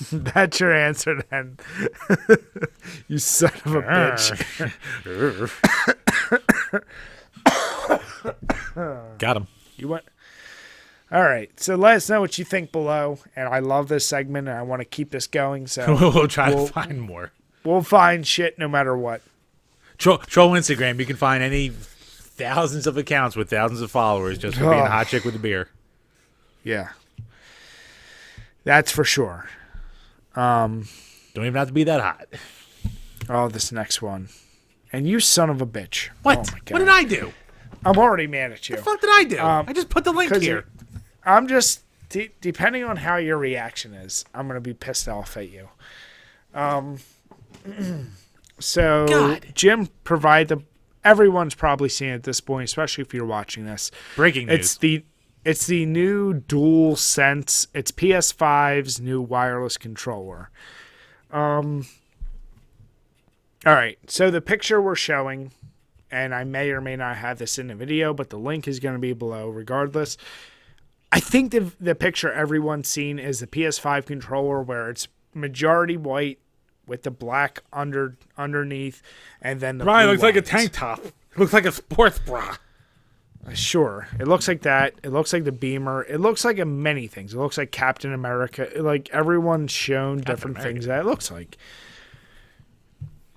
That's your answer then. You son of a bitch. Got him. You went... All right, so let us know what you think below, and I love this segment, and I want to keep this going, so... we'll try to find more. We'll find shit no matter what. Troll Instagram. You can find any thousands of accounts with thousands of followers just for being a hot chick with a beer. Yeah. That's for sure. Don't even have to be that hot. Oh, this next one. And you son of a bitch. What? Oh my God. What did I do? I'm already mad at you. What the fuck did I do? I just put the link here. I'm just, depending on how your reaction is, I'm going to be pissed off at you. So, God. Jim provided everyone's probably seen it at this point, especially if you're watching this. Breaking news. It's the new DualSense. It's PS5's new wireless controller. All right, so the picture we're showing, and I may or may not have this in the video, but the link is going to be below regardless. I think the picture everyone's seen is the PS5 controller where it's majority white with the black underneath, and then the Right, blue looks like a lines. tank top. It looks like a sports bra. Sure. It looks like that. It looks like the Beamer. It looks like many things. It looks like Captain America. Like everyone's shown different things that it looks like.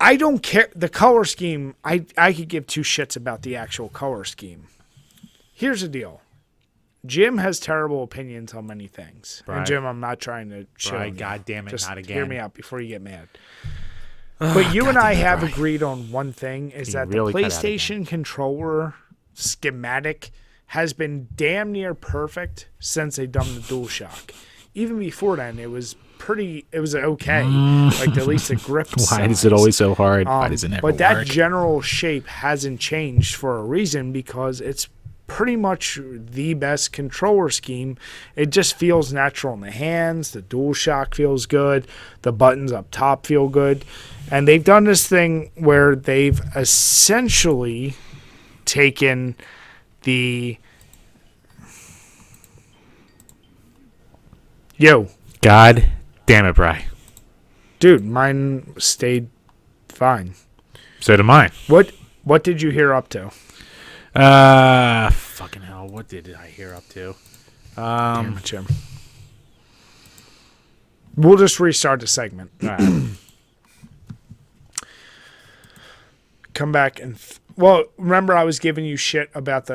I don't care. The color scheme, I could give two shits about the actual color scheme. Here's the deal. Jim has terrible opinions on many things. Right. And Jim, I'm not trying to show Right, you. God damn it, Just not again. hear me out before you get mad. But you and I have agreed on one thing, is that really the cut out PlayStation controller schematic has been damn near perfect since they've done the DualShock. Even before then, it was okay. Like at least the grip Why size. is it always so hard? Why does it never But that work? general shape hasn't changed for a reason, because it's pretty much the best controller scheme. It just feels natural in the hands. The DualShock feels good. The buttons up top feel good. And they've done this thing where they've essentially taken the... God damn it, Bri. Dude, mine stayed fine. So did mine. What did you hear up to? Fucking hell. What did I hear up to? Damn it, Jim. We'll just restart the segment. All right. Come back and... well, remember I was giving you shit about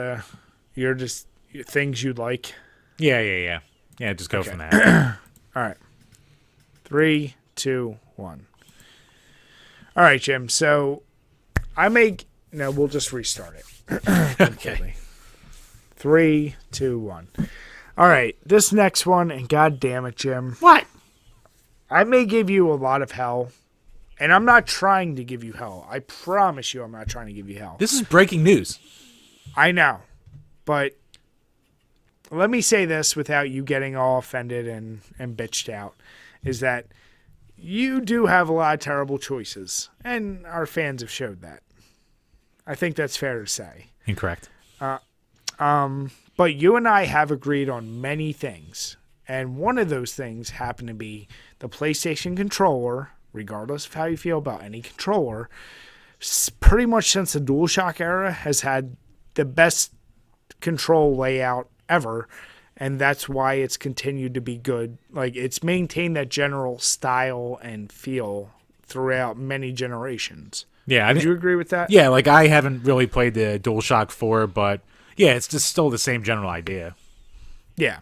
your things you'd like? Yeah. Yeah, just go from there. All right. 3, 2, 1. All right, Jim. So we'll just restart it. Okay. 3, 2, 1. All right. This next one, and God damn it, Jim. What? I may give you a lot of hell, and I'm not trying to give you hell. I promise you I'm not trying to give you hell. This is breaking news. I know, but let me say this without you getting all offended and bitched out, is that you do have a lot of terrible choices, and our fans have showed that. I think that's fair to say. Incorrect. But you and I have agreed on many things, and one of those things happened to be the PlayStation controller, regardless of how you feel about any controller, pretty much since the DualShock era, has had the best control layout ever, and that's why it's continued to be good. Like, it's maintained that general style and feel throughout many generations. Yeah, Do you agree with that? Yeah, like I haven't really played the DualShock 4, but yeah, it's just still the same general idea. Yeah.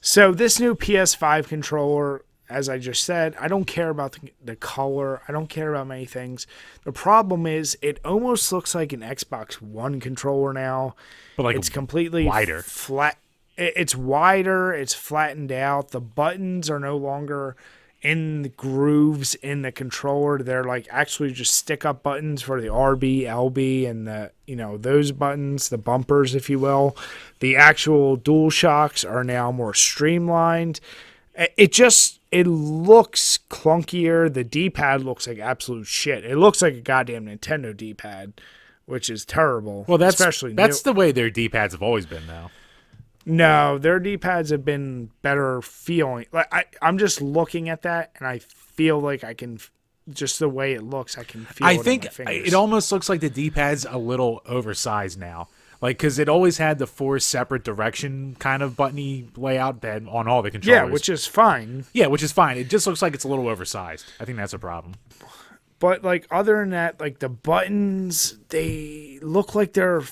So this new PS5 controller as I just said, I don't care about the color. I don't care about many things. The problem is it almost looks like an Xbox One controller now. But like it's completely wider. flat. It's wider. It's flattened out. The buttons are no longer in the grooves in the controller. They're like actually just stick up buttons for the RB, LB, and the, those buttons, the bumpers, if you will. The actual DualShocks are now more streamlined. It looks clunkier. The D-pad looks like absolute shit. It looks like a goddamn Nintendo D-pad, which is terrible. Well, that's the way their D-pads have always been, though. No, their D-pads have been better feeling. Like I'm just looking at that, and I feel like I can, just the way it looks, I can feel it in my fingers. It almost looks like the D-pad's a little oversized now. Like, because it always had the 4 separate direction kind of buttony layout that on all the controllers. Yeah, which is fine. Yeah, which is fine. It just looks like it's a little oversized. I think that's a problem. But, like, other than that, like, the buttons, they look like they're...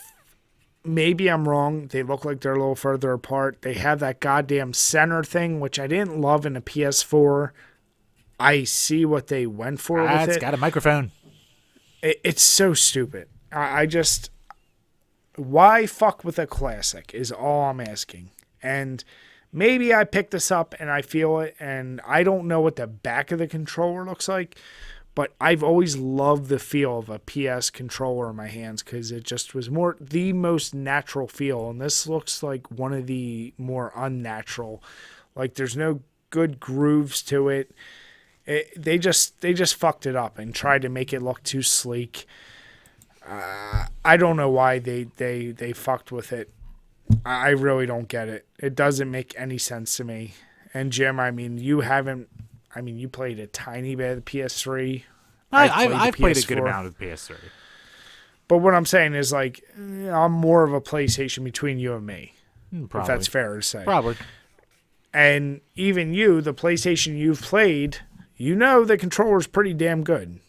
Maybe I'm wrong. They look like they're a little further apart. They have that goddamn center thing, which I didn't love in the PS4. I see what they went for with it. It's got a microphone. It's so stupid. I just... Why fuck with a classic is all I'm asking. And maybe I picked this up and I feel it, and I don't know what the back of the controller looks like, but I've always loved the feel of a PS controller in my hands because it just was the most natural feel, and this looks like one of the more unnatural. Like there's no good grooves to it. They just fucked it up and tried to make it look too sleek. I don't know why they fucked with it. I really don't get it. It doesn't make any sense to me. And Jim, you played a tiny bit of the PS3. I've played a good amount of the PS3. But what I'm saying is, like, I'm more of a PlayStation between you and me. Probably. If that's fair to say. Probably. And even you, the PlayStation you've played, the controller's pretty damn good.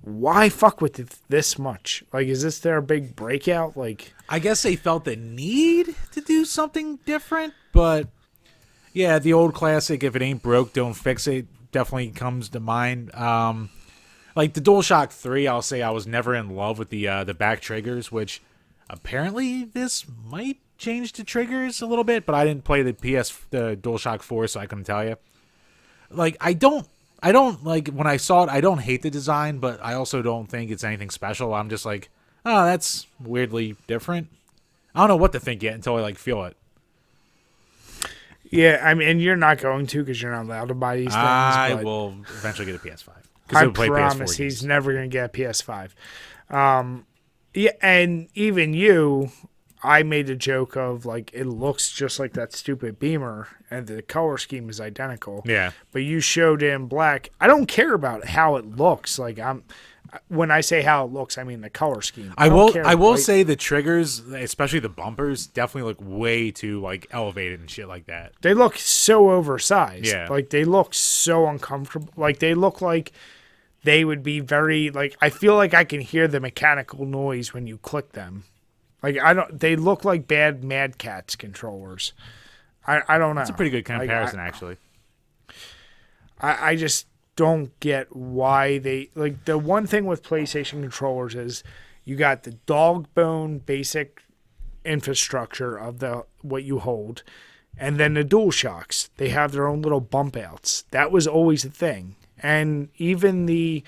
Why fuck with it this much? Like, is this their big breakout? Like, I guess they felt the need to do something different, but yeah, the old classic, if it ain't broke, don't fix it, definitely comes to mind. Like the DualShock 3, I'll say I was never in love with the back triggers, which apparently this might change the triggers a little bit, but I didn't play the DualShock 4, so I couldn't tell you. Like, I don't like, when I saw it, I don't hate the design, but I also don't think it's anything special. I'm just like, oh, that's weirdly different. I don't know what to think yet until I like feel it. Yeah, and you're not going to because you're not allowed to buy these things. I will eventually get a PS5. I promise he's never going to get a PS5. Yeah, and even you, I made a joke of, like, it looks just like that stupid Beamer, and the color scheme is identical. Yeah. But you showed it in black. I don't care about how it looks. Like, when I say how it looks, I mean the color scheme. I will say the triggers, especially the bumpers, definitely look way too, like, elevated and shit like that. They look so oversized. Yeah. Like, they look so uncomfortable. Like, they look like they would be very, like, I feel like I can hear the mechanical noise when you click them. Like, they look like bad Mad Catz controllers. I don't know. That's a pretty good comparison, actually. I just don't get why they, like, the one thing with PlayStation controllers is you got the dog bone basic infrastructure of what you hold, and then the DualShocks. They have their own little bump outs. That was always a thing. And even the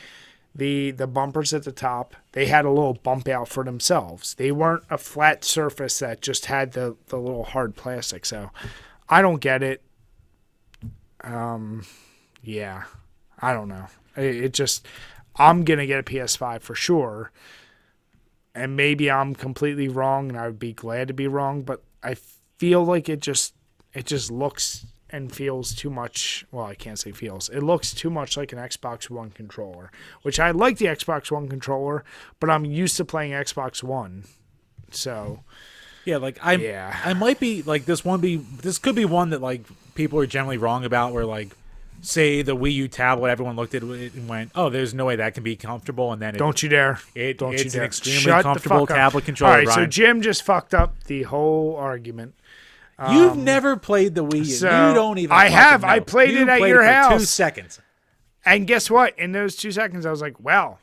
bumpers at the top, they had a little bump out for themselves. They weren't a flat surface that just had the little hard plastic. So I don't get it. Yeah, I don't know. It just, I'm going to get a PS5 for sure. And maybe I'm completely wrong and I would be glad to be wrong, but I feel like it just looks and feels too much. Well, I can't say feels. It looks too much like an Xbox One controller, which I like the Xbox One controller, but I'm used to playing Xbox One. So, yeah, like I might be like this could be one that like people are generally wrong about, where like say the Wii U tablet, everyone looked at it and went, "Oh, there's no way that can be comfortable," and then don't you dare! It's an extremely Shut comfortable tablet controller. All right, Brian. so Jim just fucked up the whole argument. You've never played the Wii U. So You don't even. I have. Know. I played you it at played your it for house. 2 seconds. And guess what? In those 2 seconds, I was like, wow,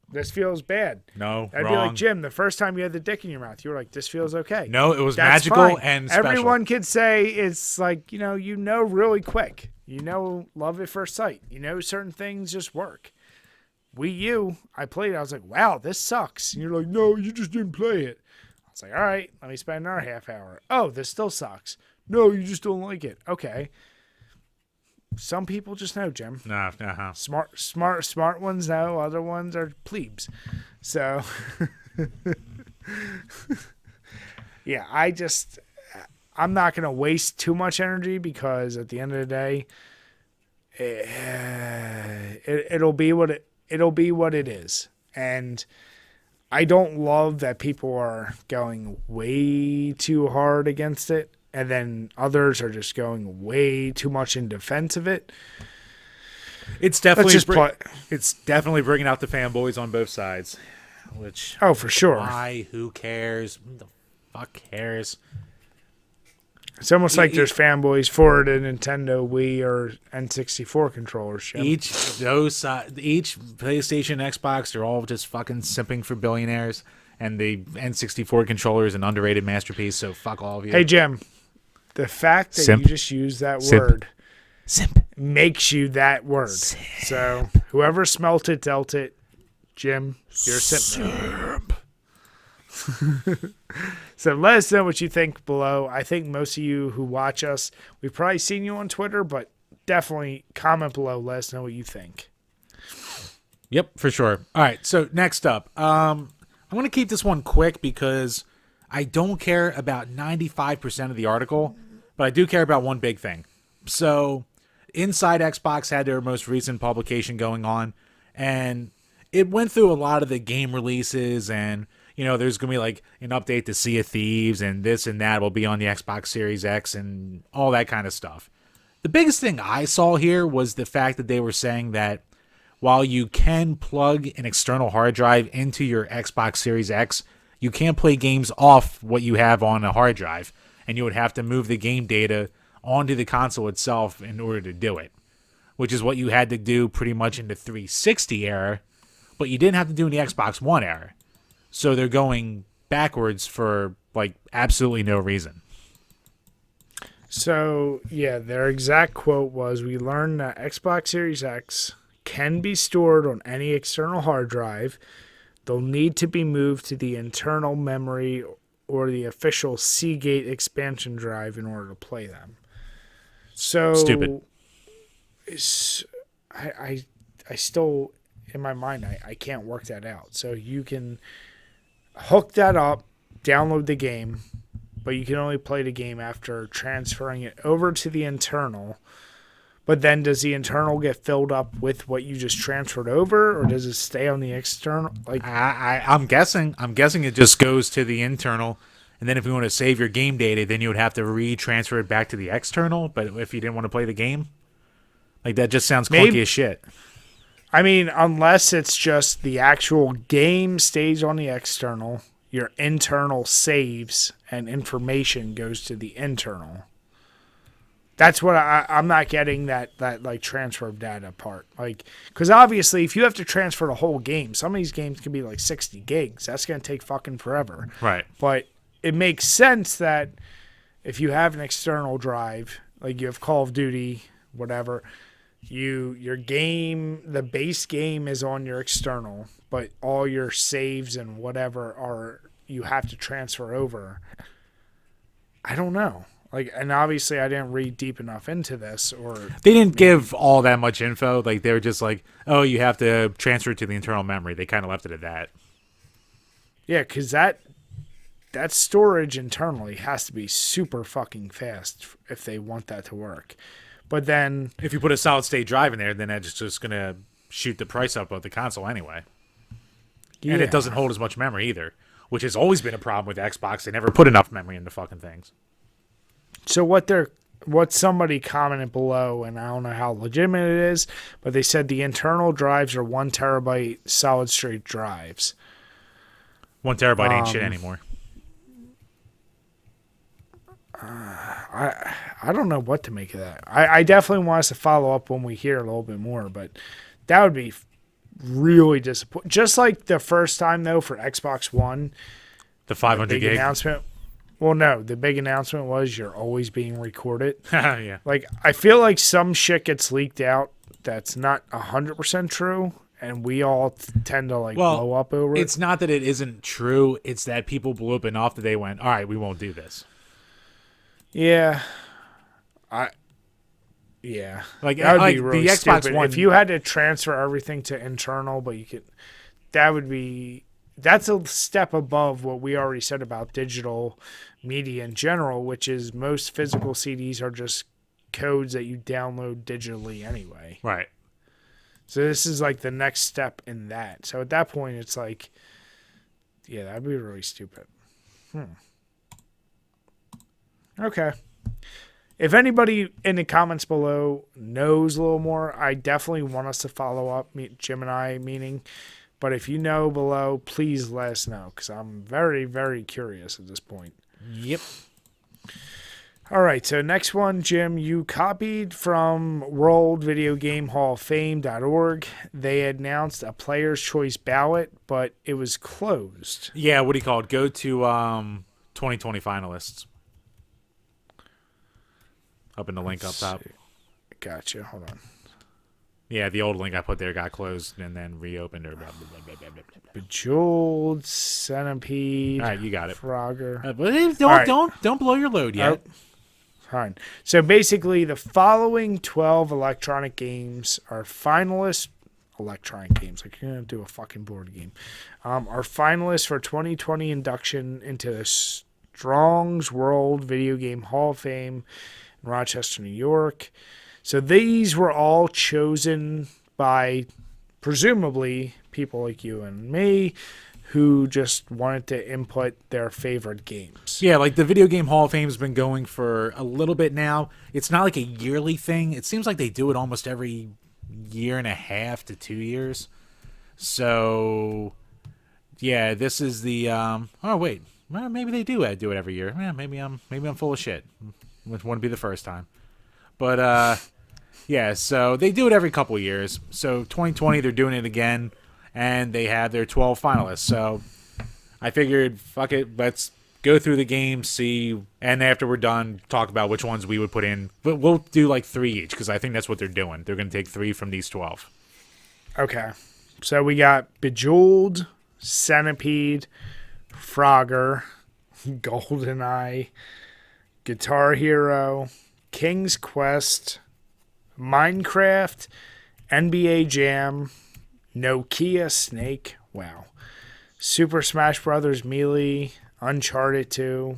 this feels bad. No, I'd wrong. be like, Jim, the first time you had the dick in your mouth, you were like, this feels okay. No, it was That's magical fine. and special. Everyone could say it's like, really quick. Love at first sight. Certain things just work. Wii U, I played it. I was like, wow, this sucks. And you're like, no, you just didn't play it. I was like, all right, let me spend another half hour. Oh, this still sucks. No, you just don't like it. Okay. Some people just know, Jim. No, Smart ones know. Other ones are plebes. So, yeah, I'm not going to waste too much energy because at the end of the day, it'll be what it is. And I don't love that people are going way too hard against it. And then others are just going way too much in defense of it. It's definitely it's definitely bringing out the fanboys on both sides. Which for sure. Why? Who cares? Who the fuck cares? It's almost like there's fanboys for the Nintendo Wii or N64 controllers. Jim. Each PlayStation, Xbox, they're all just fucking simping for billionaires. And the N64 controller is an underrated masterpiece. So fuck all of you. Hey Jim. The fact that you just used that word makes you that word. Simp. So whoever smelt it, dealt it. Jim, you're a simp. So let us know what you think below. I think most of you who watch us, we've probably seen you on Twitter, but definitely comment below. Let us know what you think. Yep, for sure. All right, so next up. I'm going to keep this one quick because I don't care about 95% of the article. But I do care about one big thing. So, Inside Xbox had their most recent publication going on, and it went through a lot of the game releases, and, there's going to be like an update to Sea of Thieves, and this and that will be on the Xbox Series X, and all that kind of stuff. The biggest thing I saw here was the fact that they were saying that while you can plug an external hard drive into your Xbox Series X, you can't play games off what you have on a hard drive. And you would have to move the game data onto the console itself in order to do it, which is what you had to do pretty much in the 360 era, but you didn't have to do in the Xbox One era. So they're going backwards for, absolutely no reason. So, yeah, their exact quote was, we learned that Xbox Series X can be stored on any external hard drive. They'll need to be moved to the internal memory or the official Seagate expansion drive in order to play them. So stupid. I still, in my mind, I can't work that out. So you can hook that up, download the game, but you can only play the game after transferring it over to the internal. But then does the internal get filled up with what you just transferred over, or does it stay on the external? I'm guessing it just goes to the internal, and then if you want to save your game data, then you would have to retransfer it back to the external. But if you didn't want to play the game, that just sounds clunky as shit. I mean, unless it's just the actual game stays on the external, your internal saves and information goes to the internal. That's what I'm not getting that transfer of data part. Because obviously, if you have to transfer the whole game, some of these games can be 60 gigs. That's going to take fucking forever. Right. But it makes sense that if you have an external drive, you have Call of Duty, whatever, your game, the base game is on your external, but all your saves and whatever you have to transfer over. I don't know. And obviously I didn't read deep enough into this, or they didn't give all that much info. They were just oh, you have to transfer it to the internal memory. They kind of left it at that. Yeah, because that storage internally has to be super fucking fast if they want that to work. But then if you put a solid state drive in there, then that's just going to shoot the price up of the console anyway. Yeah. And it doesn't hold as much memory either, which has always been a problem with Xbox. They never put enough memory into fucking things. So what somebody commented below, and I don't know how legitimate it is, but they said the internal drives are 1 terabyte solid state drives. 1 terabyte ain't shit anymore. I don't know what to make of that. I definitely want us to follow up when we hear a little bit more, but that would be really disappointing. Just like the first time though for Xbox One, The 500 big gig. announcement. Well, no, the big announcement was you're always being recorded. Yeah. Like I feel like some shit gets leaked out that's not 100% true, and we all tend to blow up over it. It's not that it isn't true. It's that people blew up enough that they went, all right, we won't do this. Yeah. Like, that would like be really the Xbox stupid. One. If you had to transfer everything to internal, but you could, that's a step above what we already said about digital media in general, which is most physical CDs are just codes that you download digitally anyway. Right. So this is like the next step in that. So at that point, it's like, yeah, that'd be really stupid. Okay. If anybody in the comments below knows a little more, I definitely want us to follow up, Jim and I meaning. But if you know below, please let us know, because I'm very, very curious at this point. Yep. All right, so next one, Jim, you copied from WorldVideoGameHallOfFame.org. They announced a player's choice ballot, but it was closed. Yeah, what do you call it? Go to 2020 finalists. Up in the link up top. Gotcha. Hold on. Yeah, the old link I put there got closed and then reopened. Or blah, blah, blah, blah, blah, blah. Bejeweled, Centipede. All right, you got it. Frogger. But don't blow your load yet. Oh, fine. So basically, the following 12 electronic games are finalists. Electronic games, like you're gonna do a fucking board game. Are finalists for 2020 induction into the Strong's World Video Game Hall of Fame in Rochester, New York. So these were all chosen by presumably people like you and me who just wanted to input their favorite games. Yeah, like the Video Game Hall of Fame has been going for a little bit now. It's not like a yearly thing. It seems like they do it almost every year and a half to 2 years. So, yeah, this is the. Oh wait, well, maybe they do it every year. Yeah, maybe I'm full of shit. Which wouldn't be the first time, but yeah. So they do it every couple of years. So 2020 they're doing it again, and they have their 12 finalists. So I figured, fuck it, let's go through the game, see, and after we're done, talk about which ones we would put in. But we'll do like 3 each because I think that's what they're doing. They're going to take 3 from these 12. Okay, so we got Bejeweled, Centipede, Frogger, GoldenEye, Guitar Hero, King's Quest, Minecraft, NBA Jam, Nokia Snake, wow, Super Smash Bros. Melee, Uncharted 2,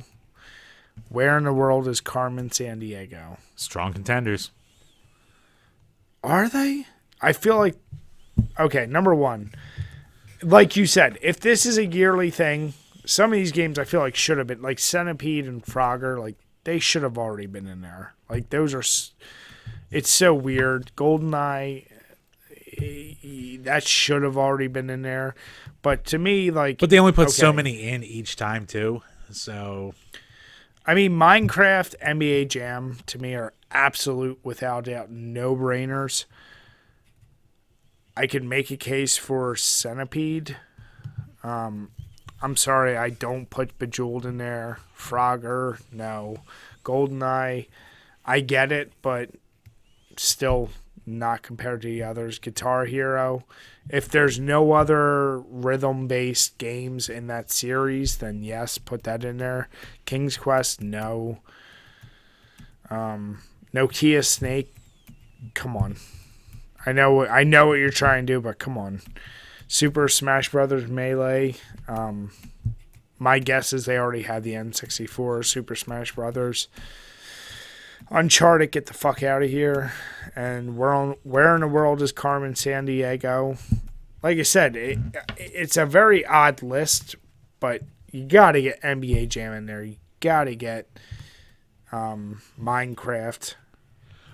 Where in the World is Carmen Sandiego? Strong contenders. Are they? I feel like, okay, number one, like you said, if this is a yearly thing, some of these games I feel like should have been, like Centipede and Frogger, like they should have already been in there. Like those are, it's so weird. GoldenEye, that should have already been in there. But to me, like, but they only put so many in each time too. So, I mean, Minecraft, NBA Jam to me are absolute, without doubt, no brainers. I could make a case for Centipede. I'm sorry, I don't put Bejeweled in there. Frogger, no. GoldenEye, I get it, but still not compared to the others. Guitar Hero, if there's no other rhythm-based games in that series, then yes, put that in there. King's Quest, no. Nokia Snake, come on. I know what you're trying to do, but come on. Super Smash Bros. Melee. My guess is they already had the N64 Super Smash Bros. Uncharted, get the fuck out of here. And Where in the World is Carmen Sandiego? Like I said, it's a very odd list, but you got to get NBA Jam in there. You got to get Minecraft.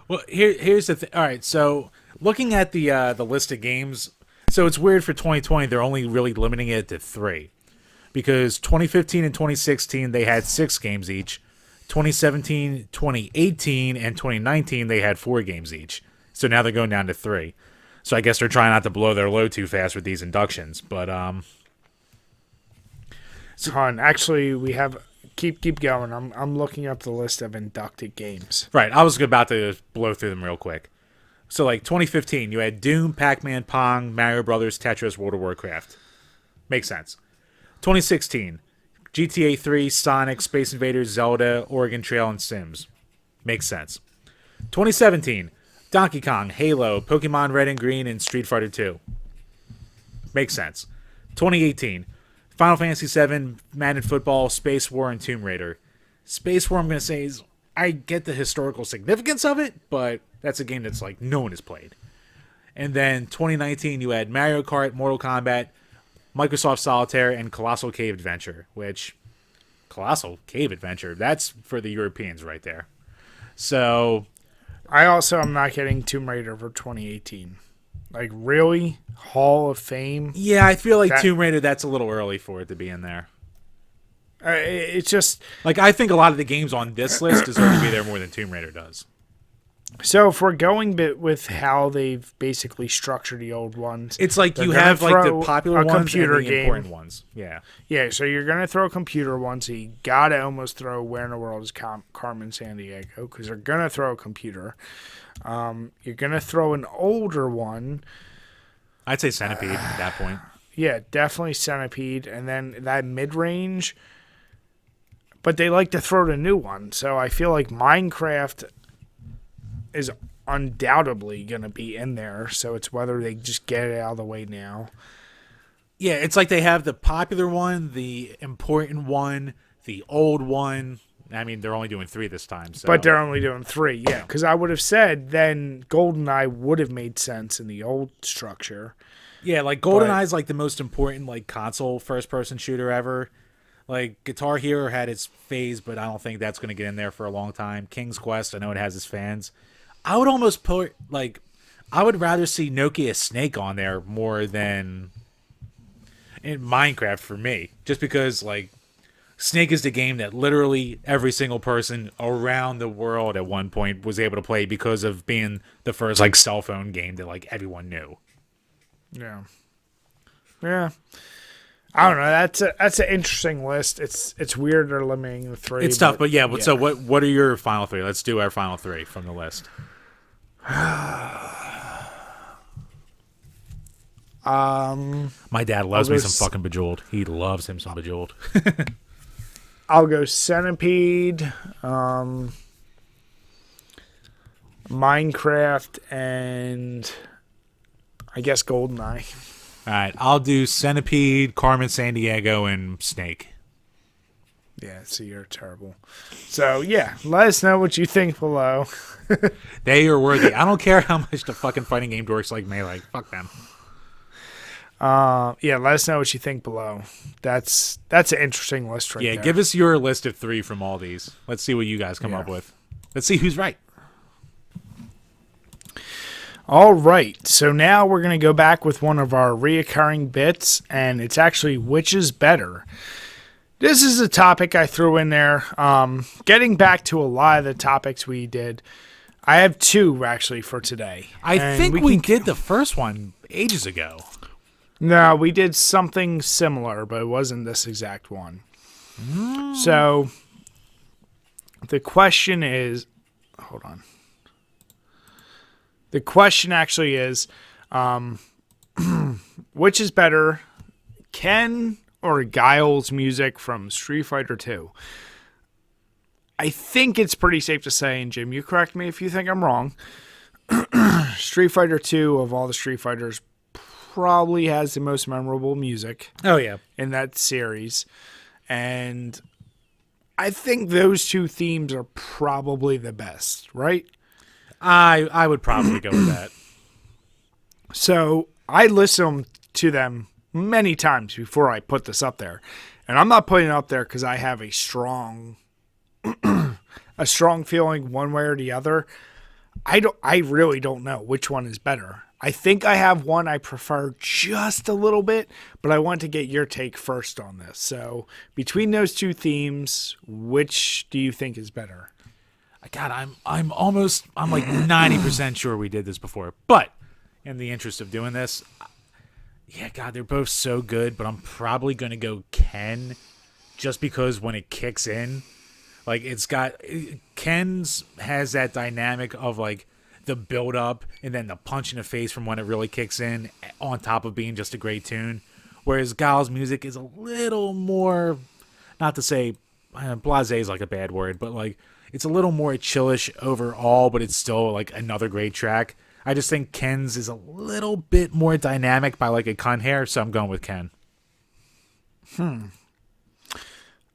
Well, here's the thing. All right, so looking at the list of games, so it's weird for 2020. They're only really limiting it to 3, because 2015 and 2016 they had 6 games each. 2017, 2018, and 2019, they had 4 games each. So now they're going down to 3. So I guess they're trying not to blow their load too fast with these inductions. But Actually, we have keep going. I'm looking up the list of inducted games. right, I was about to blow through them real quick. So like 2015, you had Doom, Pac-Man, Pong, Mario Brothers, Tetris, World of Warcraft. Makes sense. 2016, GTA 3, Sonic, Space Invaders, Zelda, Oregon Trail, and Sims. Makes sense. 2017, Donkey Kong, Halo, Pokemon Red and Green, and Street Fighter 2. Makes sense. 2018, Final Fantasy 7, Madden Football, Space War, and Tomb Raider. Space War, I'm going to say, is I get the historical significance of it, but that's a game that's like no one has played. And then 2019, you had Mario Kart, Mortal Kombat, Microsoft Solitaire, and Colossal Cave Adventure, which Colossal Cave Adventure, that's for the Europeans right there. So I also am not getting Tomb Raider for 2018. Like, really? Hall of Fame? yeah, I feel like Tomb Raider, that's a little early for it to be in there. It's just... Like, I think a lot of the games on this list deserve to be there more than Tomb Raider does. So if we're going with how they've basically structured the old ones, It's like you have like the popular ones computer and the game. important ones. Yeah. Yeah, so you're going to throw a computer one, so you got to almost throw Where in the World is Carmen Sandiego, because they're going to throw a computer. You're going to throw an older one. I'd say Centipede at that point. Yeah, definitely Centipede. And then that mid-range. But they like to throw the new one. So I feel like Minecraft is undoubtedly going to be in there. So it's whether they just get it out of the way now. Yeah, it's like they have the popular one, the important one, the old one. I mean, they're only doing 3 this time. So. But they're only doing 3, yeah. Because I would have said then GoldenEye would have made sense in the old structure. Yeah, like GoldenEye is like the most important like console first-person shooter ever. Like Guitar Hero had its phase, but I don't think that's going to get in there for a long time. King's Quest, I know it has its fans. I would almost put like I would rather see Nokia Snake on there more than in Minecraft for me, just because like Snake is the game that literally every single person around the world at one point was able to play because of being the first like cell phone game that like everyone knew. Yeah. Yeah. I don't know. That's an interesting list. It's weird they're limiting the 3. It's tough, but yeah. So what are your final 3? Let's do our final 3 from the list. My dad loves me some fucking Bejeweled. He loves him some Bejeweled. I'll go Centipede, Minecraft, and I guess GoldenEye. All right, I'll do Centipede, Carmen Sandiego, and Snake. Yeah, so you're terrible. So, yeah, let us know what you think below. They are worthy. I don't care how much the fucking fighting game dorks like Melee. Fuck them. Yeah, let us know what you think below. That's an interesting list right there. Yeah, give us your list of 3 from all these. Let's see what you guys come up with. Let's see who's right. All right, so now we're going to go back with one of our reoccurring bits, and it's actually which is better. This is a topic I threw in there. Getting back to a lot of the topics we did, I have 2 actually for today. I think we did the first one ages ago. No, we did something similar, but it wasn't this exact one. So the question is, hold on. The question actually is, which is better, Ken or Guile's music from Street Fighter 2? I think it's pretty safe to say, and Jim, you correct me if you think I'm wrong, Street Fighter 2 of all the Street Fighters probably has the most memorable music. Oh, yeah. In that series. And I think those 2 themes are probably the best, right? I would probably go with that. So I listened to them many times before I put this up there. And I'm not putting it up there because I have a strong feeling one way or the other. I really don't know which one is better. I think I have one I prefer just a little bit, but I want to get your take first on this. So between those two themes, which do you think is better? God, I'm like 90% sure we did this before. But in the interest of doing this, yeah, God, they're both so good, but I'm probably going to go Ken just because when it kicks in, like Ken's has that dynamic of like the build up and then the punch in the face from when it really kicks in on top of being just a great tune. Whereas Guile's music is a little more, not to say blasé is like a bad word, but like it's a little more chillish overall, but it's still like another great track. I just think Ken's is a little bit more dynamic by like a cunt hair, so I'm going with Ken.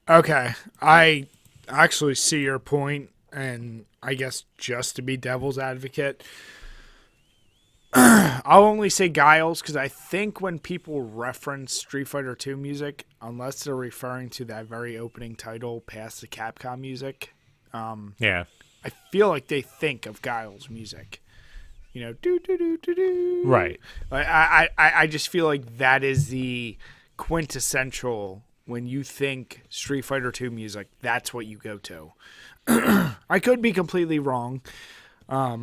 Okay. I actually see your point, and I guess just to be devil's advocate, I'll only say Guile's because I think when people reference Street Fighter 2 music, unless they're referring to that very opening title past the Capcom music, Yeah. I feel like they think of Guile's music. You know, do do do do do. Right. Like I just feel like that is the quintessential when you think Street Fighter 2 music. That's what you go to. I could be completely wrong, but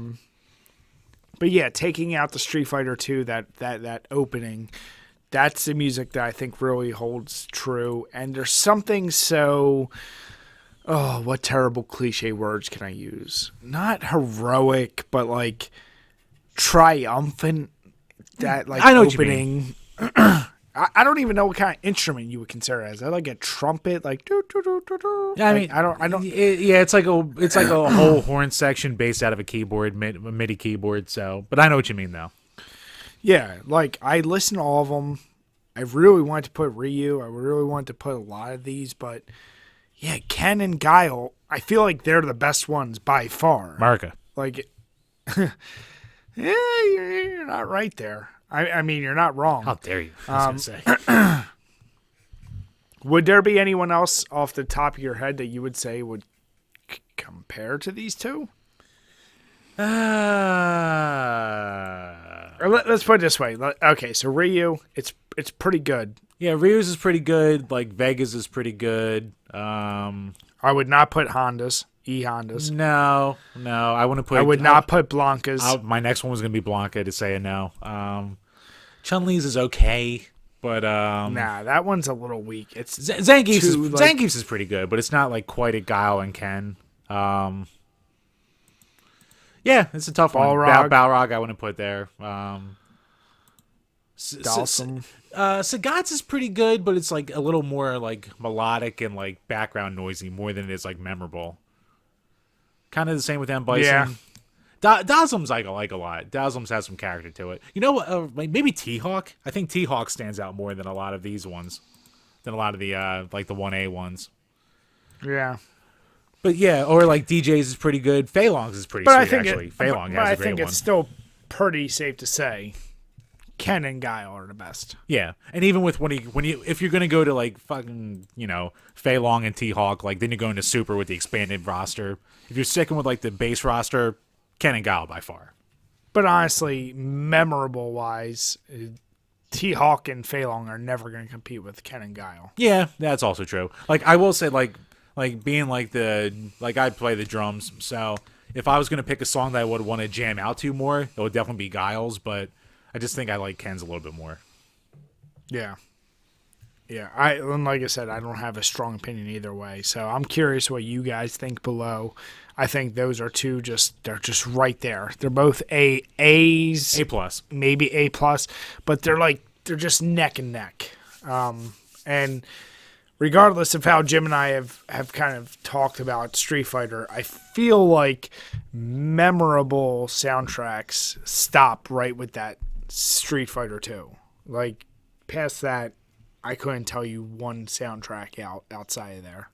yeah, taking out the Street Fighter 2 that opening, that's the music that I think really holds true. And there's something so. Oh, what terrible cliche words can I use? Not heroic, but like triumphant. That like I know what opening. I don't even know what kind of instrument you would consider it. Is that like a trumpet? Like doo, doo, doo, doo, doo? Yeah, I Like, mean, I don't. Yeah, it's like a whole horn section based out of a keyboard, MIDI keyboard. So, but I know what you mean though. Yeah, like I listen to all of them. I really wanted to put Ryu. I really wanted to put a lot of these, but yeah, Ken and Guile. I feel like they're the best ones by far. America. Like, yeah, you're not right there. I mean, you're not wrong. How dare you? I was gonna say. Would there be anyone else off the top of your head that you would say would compare to these two? Or let's put it this way. Okay, so Ryu, it's pretty good. Yeah, Ryu's is pretty good. Like Vega's is pretty good. I would not put Hondas, E-Hondas. No, I wouldn't put. I would not put Blanca's. My next one was gonna be Blanca to say a no. Chun-Li's is okay, but nah, that one's a little weak. It's Zangief's is pretty good, but it's not like quite a Guile and Ken. Yeah, it's a tough one. Balrog, I wouldn't put there. Dawson. Sagat's is pretty good, but it's like a little more like melodic and like background noisy more than it is like memorable. Kind of the same with M. Bison. Yeah. Dazum's I like a lot. Dazum's has some character to it. You know what? Like maybe T-Hawk. I think T-Hawk stands out more than a lot of these ones, than a lot of the like the 1A ones. Yeah. But yeah, or like DJ's is pretty good. Fei Long's is pretty sweet actually. Fei Long has a great one. I think it's still pretty safe to say Ken and Guile are the best. Yeah, and even with if you're gonna go to like fucking Fei Long and T-Hawk, like then you go into Super with the expanded roster. If you're sticking with like the base roster, Ken and Guile by far. But honestly, memorable wise, T-Hawk and Fei Long are never going to compete with Ken and Guile. Yeah, that's also true. Like I will say, like being like I play the drums, so if I was gonna pick a song that I would want to jam out to more, it would definitely be Guile's. But I just think I like Ken's a little bit more. Yeah. Yeah, and like I said, I don't have a strong opinion either way. So I'm curious what you guys think below. I think those are two they're just right there. They're both A's, A+, maybe A+, but they're just neck and neck. And regardless of how Jim and I have kind of talked about Street Fighter, I feel like memorable soundtracks stop right with that Street Fighter 2. Like past that, I couldn't tell you one soundtrack outside of there.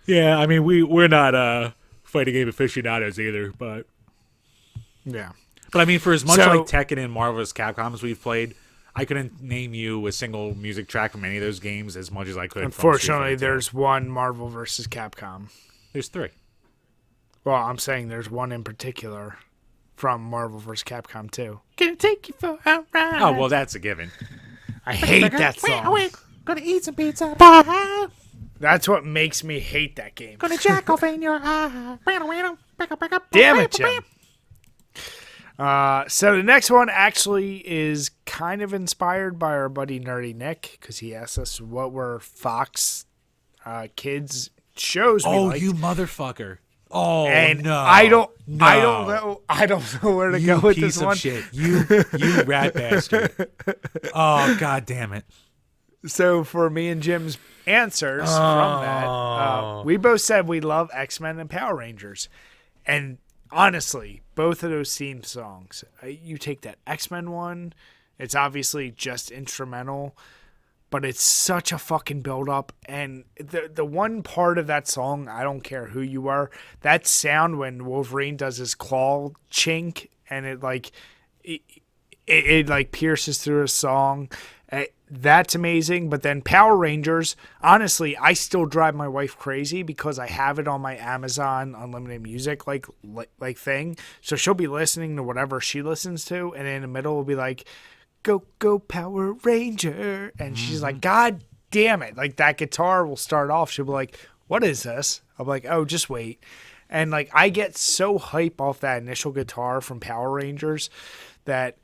Yeah, I mean we're not fighting game aficionados either, but yeah. But I mean, for as much like Tekken and Marvel's Capcoms we've played, I couldn't name you a single music track from any of those games as much as I could. Unfortunately, there's one Marvel versus Capcom. There's 3. Well, I'm saying there's one in particular. from Marvel vs. Capcom 2. Gonna take you for a ride. Oh, well, that's a given. I hate that song. Gonna eat some pizza pie. That's what makes me hate that game. Gonna jack off in your eye. Damn it, Jim. So the next one actually is kind of inspired by our buddy Nerdy Nick, because he asked us what were Fox kids shows we liked. You motherfucker. Oh, and no. I don't No. I don't know where to go with this one. Piece of shit. You rat bastard. Oh, god damn it. So for me and Jim's answers from that, we both said we love X-Men and Power Rangers. And honestly, both of those theme songs, you take that X-Men one, it's obviously just instrumental, but it's such a fucking build-up. And the one part of that song, I don't care who you are, that sound when Wolverine does his claw chink and it like pierces through a song. That's amazing. But then Power Rangers, honestly, I still drive my wife crazy because I have it on my Amazon Unlimited Music like thing. So she'll be listening to whatever she listens to, and in the middle will be like, "Go Power Ranger," and she's like, "God damn it!" Like that guitar will start off. She'll be like, "What is this?" I'm like, "Oh, just wait." And like I get so hype off that initial guitar from Power Rangers that.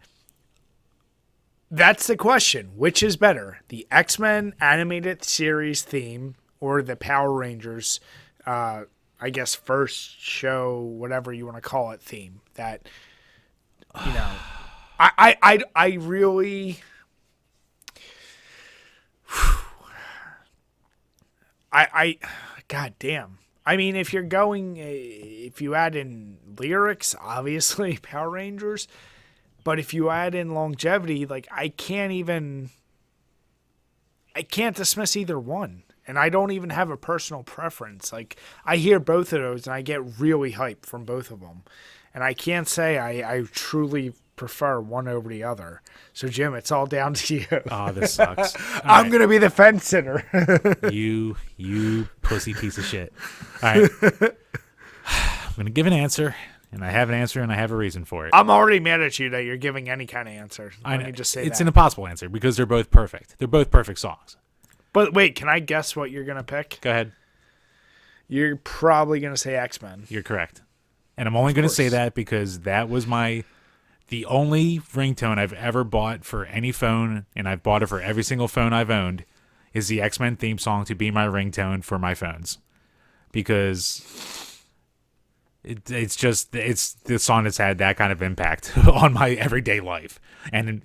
That's the question. Which is better, the X-Men animated series theme or the Power Rangers, I guess, first show, whatever you want to call it, theme? That, you know, I really, god damn. I mean, if you add in lyrics, obviously Power Rangers. But if you add in longevity, like I can't dismiss either one. And I don't even have a personal preference. Like I hear both of those and I get really hyped from both of them. And I can't say I truly prefer one over the other. So Jim, it's all down to you. Oh, this sucks. I'm going to be the fence sitter. You pussy piece of shit. All right. I'm going to give an answer. And I have an answer, and I have a reason for it. I'm already mad at you that you're giving any kind of answer. Let me just say it's that. an impossible answer because they're both perfect. They're both perfect songs. But wait, can I guess what you're going to pick? Go ahead. You're probably going to say X-Men. You're correct. And I'm only going to say that because that was the only ringtone I've ever bought for any phone, and I've bought it for every single phone I've owned, is the X-Men theme song to be my ringtone for my phones. Because... It's the song that's had that kind of impact on my everyday life. And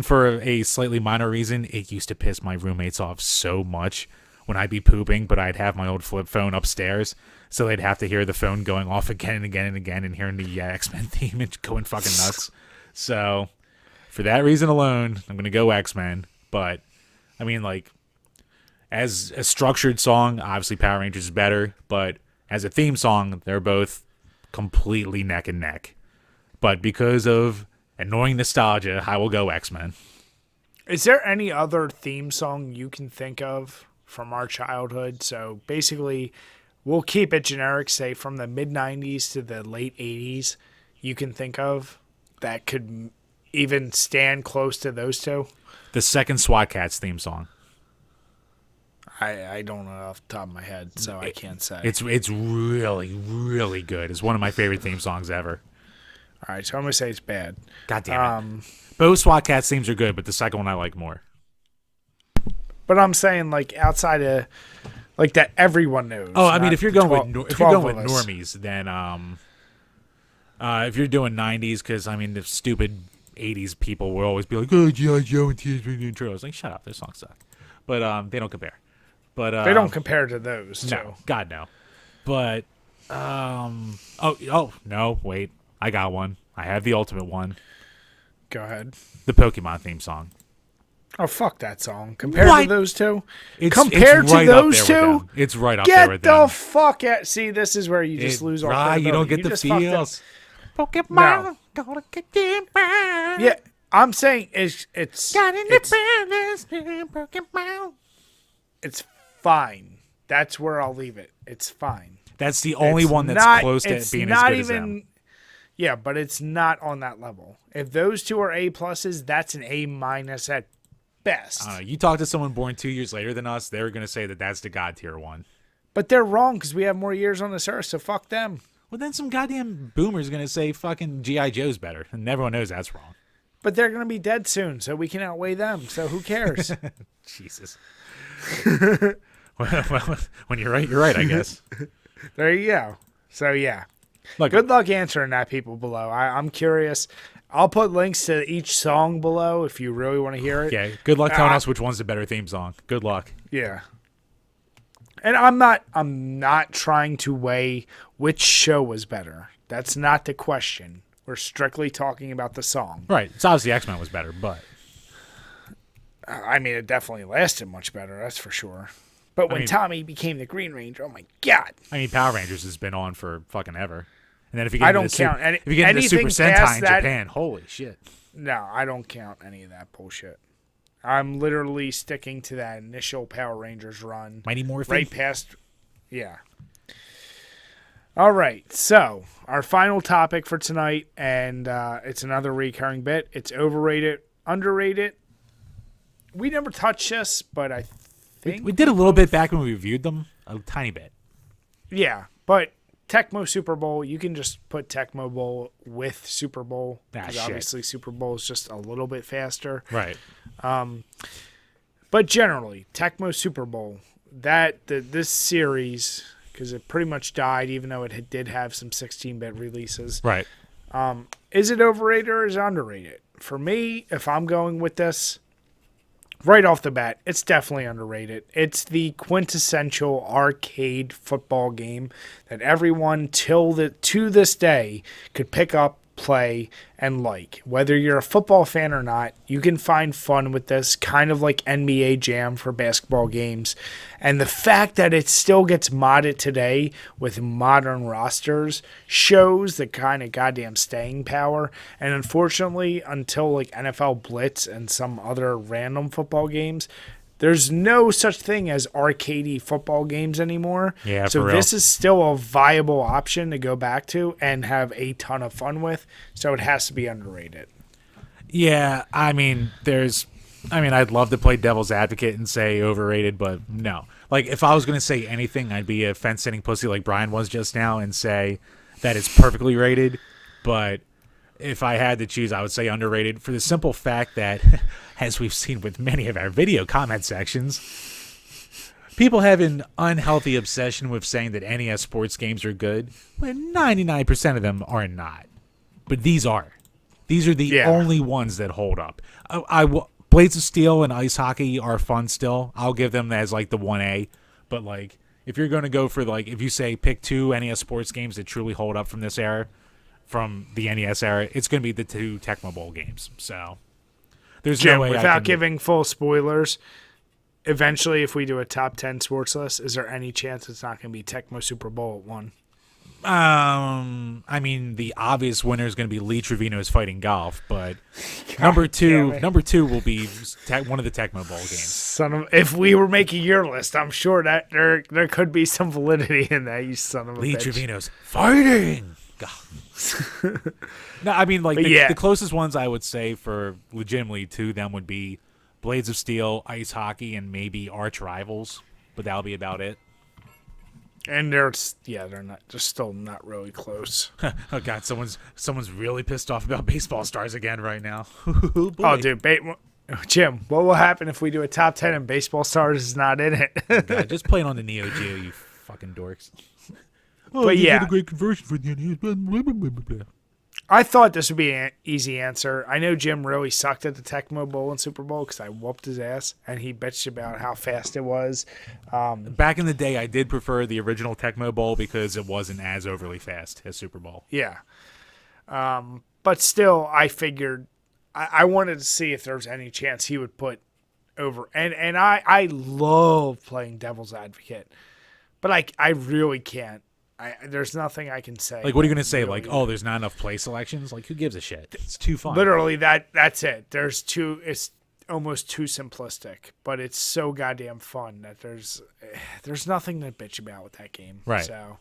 for a slightly minor reason, it used to piss my roommates off so much when I'd be pooping, but I'd have my old flip phone upstairs, so they'd have to hear the phone going off again and again and again and hearing the X-Men theme and going fucking nuts. So for that reason alone, I'm going to go X-Men. But, I mean, like, as a structured song, obviously Power Rangers is better, but... as a theme song, they're both completely neck and neck. But because of annoying nostalgia, I will go X-Men. Is there any other theme song you can think of from our childhood? So basically, we'll keep it generic, say from the mid-90s to the late 80s, you can think of that could even stand close to those two? The second SWAT Cats theme song. I don't know off the top of my head, so I can't say. It's really, really good. It's one of my favorite theme songs ever. All right, so I'm going to say it's bad. God damn it. Both SWAT Cats themes are good, but the second one I like more. But I'm saying, like, outside of, like, that everyone knows. Oh, I mean, if you're going with normies, then, if you're doing 90s, because, I mean, the stupid 80s people will always be like, oh, G.I. Joe and Teenage Mutant Ninja Turtles. Like, shut up, their songs suck. But they don't compare. But they don't compare to those, no, too. God, no. But, no, wait. I got one. I have the ultimate one. Go ahead. The Pokemon theme song. Oh, fuck that song. Compared to those two? It's Compared right to those two? It's right up there with them. Get the fuck out. See, this is where you just lose all credibility. You don't get the feels. Pokemon, gonna get them back. Yeah, I'm saying it's Pokemon. It's fine. That's where I'll leave it. It's fine. That's the only one that's close to being as good as them. Yeah, but it's not on that level. If those two are A pluses, that's an A minus at best. You talk to someone born 2 years later than us, they're going to say that that's the God tier one. But they're wrong because we have more years on this earth, so fuck them. Well, then some goddamn boomer's going to say fucking G.I. Joe's better, and everyone knows that's wrong. But they're going to be dead soon, so we can outweigh them, so who cares? Jesus. well, when you're right, I guess. There you go. So, yeah. Look, Good luck answering that, people below. I'm curious. I'll put links to each song below if you really want to hear it. Yeah, good luck telling us which one's the better theme song. Good luck. Yeah. And I'm not trying to weigh which show was better. That's not the question. We're strictly talking about the song. Right. It's obviously X-Men was better, but I mean, it definitely lasted much better, that's for sure. But when Tommy became the Green Ranger, oh my God. I mean, Power Rangers has been on for fucking ever. And then if you get if you get into anything Super Sentai in that, Japan, holy shit. No, I don't count any of that bullshit. I'm literally sticking to that initial Power Rangers run. Mighty Morphin? Right past, yeah. All right, so our final topic for tonight, and it's another recurring bit. It's overrated, underrated. We never touched this, but I think... We did a little bit back when we reviewed them, a tiny bit. Yeah, but Tecmo Superbowl, you can just put Tecmo Bowl with Super Bowl. Because obviously Super Bowl is just a little bit faster. Right. But generally, Tecmo Superbowl, this series, because it pretty much died, even though it did have some 16-bit releases. Right. Is it overrated or is it underrated? For me, if I'm going with this, right off the bat, it's definitely underrated. It's the quintessential arcade football game that everyone to this day could pick up, play, and like. Whether you're a football fan or not, you can find fun with this, kind of like NBA Jam for basketball games. And the fact that it still gets modded today with modern rosters shows the kind of goddamn staying power. And unfortunately, until like NFL Blitz and some other random football games, there's no such thing as arcadey football games anymore. Yeah, so for real. This is still a viable option to go back to and have a ton of fun with. So it has to be underrated. Yeah, I mean, I'd love to play devil's advocate and say overrated, but no. Like, if I was going to say anything, I'd be a fence-sitting pussy like Brian was just now and say that it's perfectly rated. But if I had to choose, I would say underrated for the simple fact that, as we've seen with many of our video comment sections, people have an unhealthy obsession with saying that NES sports games are good, when 99% of them are not. But these are. These are the only ones that hold up. Blades of Steel and Ice Hockey are fun still. I'll give them as like the 1A. But like, if you're going to go for like, if you say pick two NES sports games that truly hold up from this era, from the NES era, it's going to be the two Tecmo Bowl games. So there's Jim, no way without giving full spoilers, eventually if we do a top 10 sports list, is there any chance it's not going to be Tecmo Super Bowl at 1? I mean, the obvious winner is going to be Lee Trevino's Fighting Golf, but number two will be one of the Tecmo Bowl games. If we were making your list, I'm sure that there could be some validity in that. You son of a Lee bitch. Trevino's Fighting. No, I mean, like the closest ones I would say for legitimately to them would be Blades of Steel, Ice Hockey, and maybe Arch Rivals, but that'll be about it. And they're still not really close. Oh God, someone's really pissed off about Baseball Stars again right now. Oh, dude, Jim, what will happen if we do a top 10 and Baseball Stars is not in it? God, just play it on the Neo Geo, you fucking dorks. But yeah, get a great conversion for the NES. I thought this would be an easy answer. I know Jim really sucked at the Tecmo Bowl and Super Bowl because I whooped his ass, and he bitched about how fast it was. Back in the day, I did prefer the original Tecmo Bowl because it wasn't as overly fast as Super Bowl. Yeah. But still, I figured I wanted to see if there was any chance he would put over. And I love playing Devil's Advocate, but I really can't. There's nothing I can say. Like, what are you going to say? Like, oh, there's not enough play selections? Like, who gives a shit? It's too fun. Literally, that's it. It's almost too simplistic, but it's so goddamn fun that there's nothing to bitch about with that game. Right. So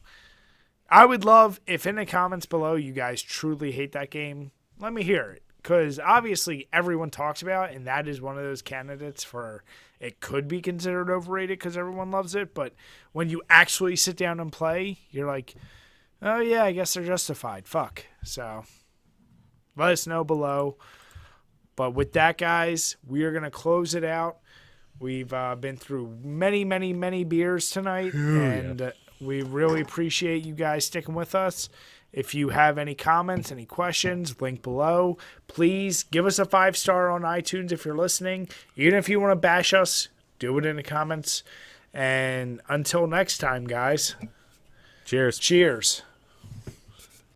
I would love if in the comments below you guys truly hate that game. Let me hear it. Because obviously everyone talks about it, and that is one of those candidates for it could be considered overrated because everyone loves it. But when you actually sit down and play, you're like, oh, yeah, I guess they're justified. Fuck. So let us know below. But with that, guys, we are going to close it out. We've been through many, many, many beers tonight, and we really appreciate you guys sticking with us. If you have any comments, any questions, link below. Please give us a 5-star on iTunes if you're listening. Even if you want to bash us, do it in the comments. And until next time, guys. Cheers. Cheers.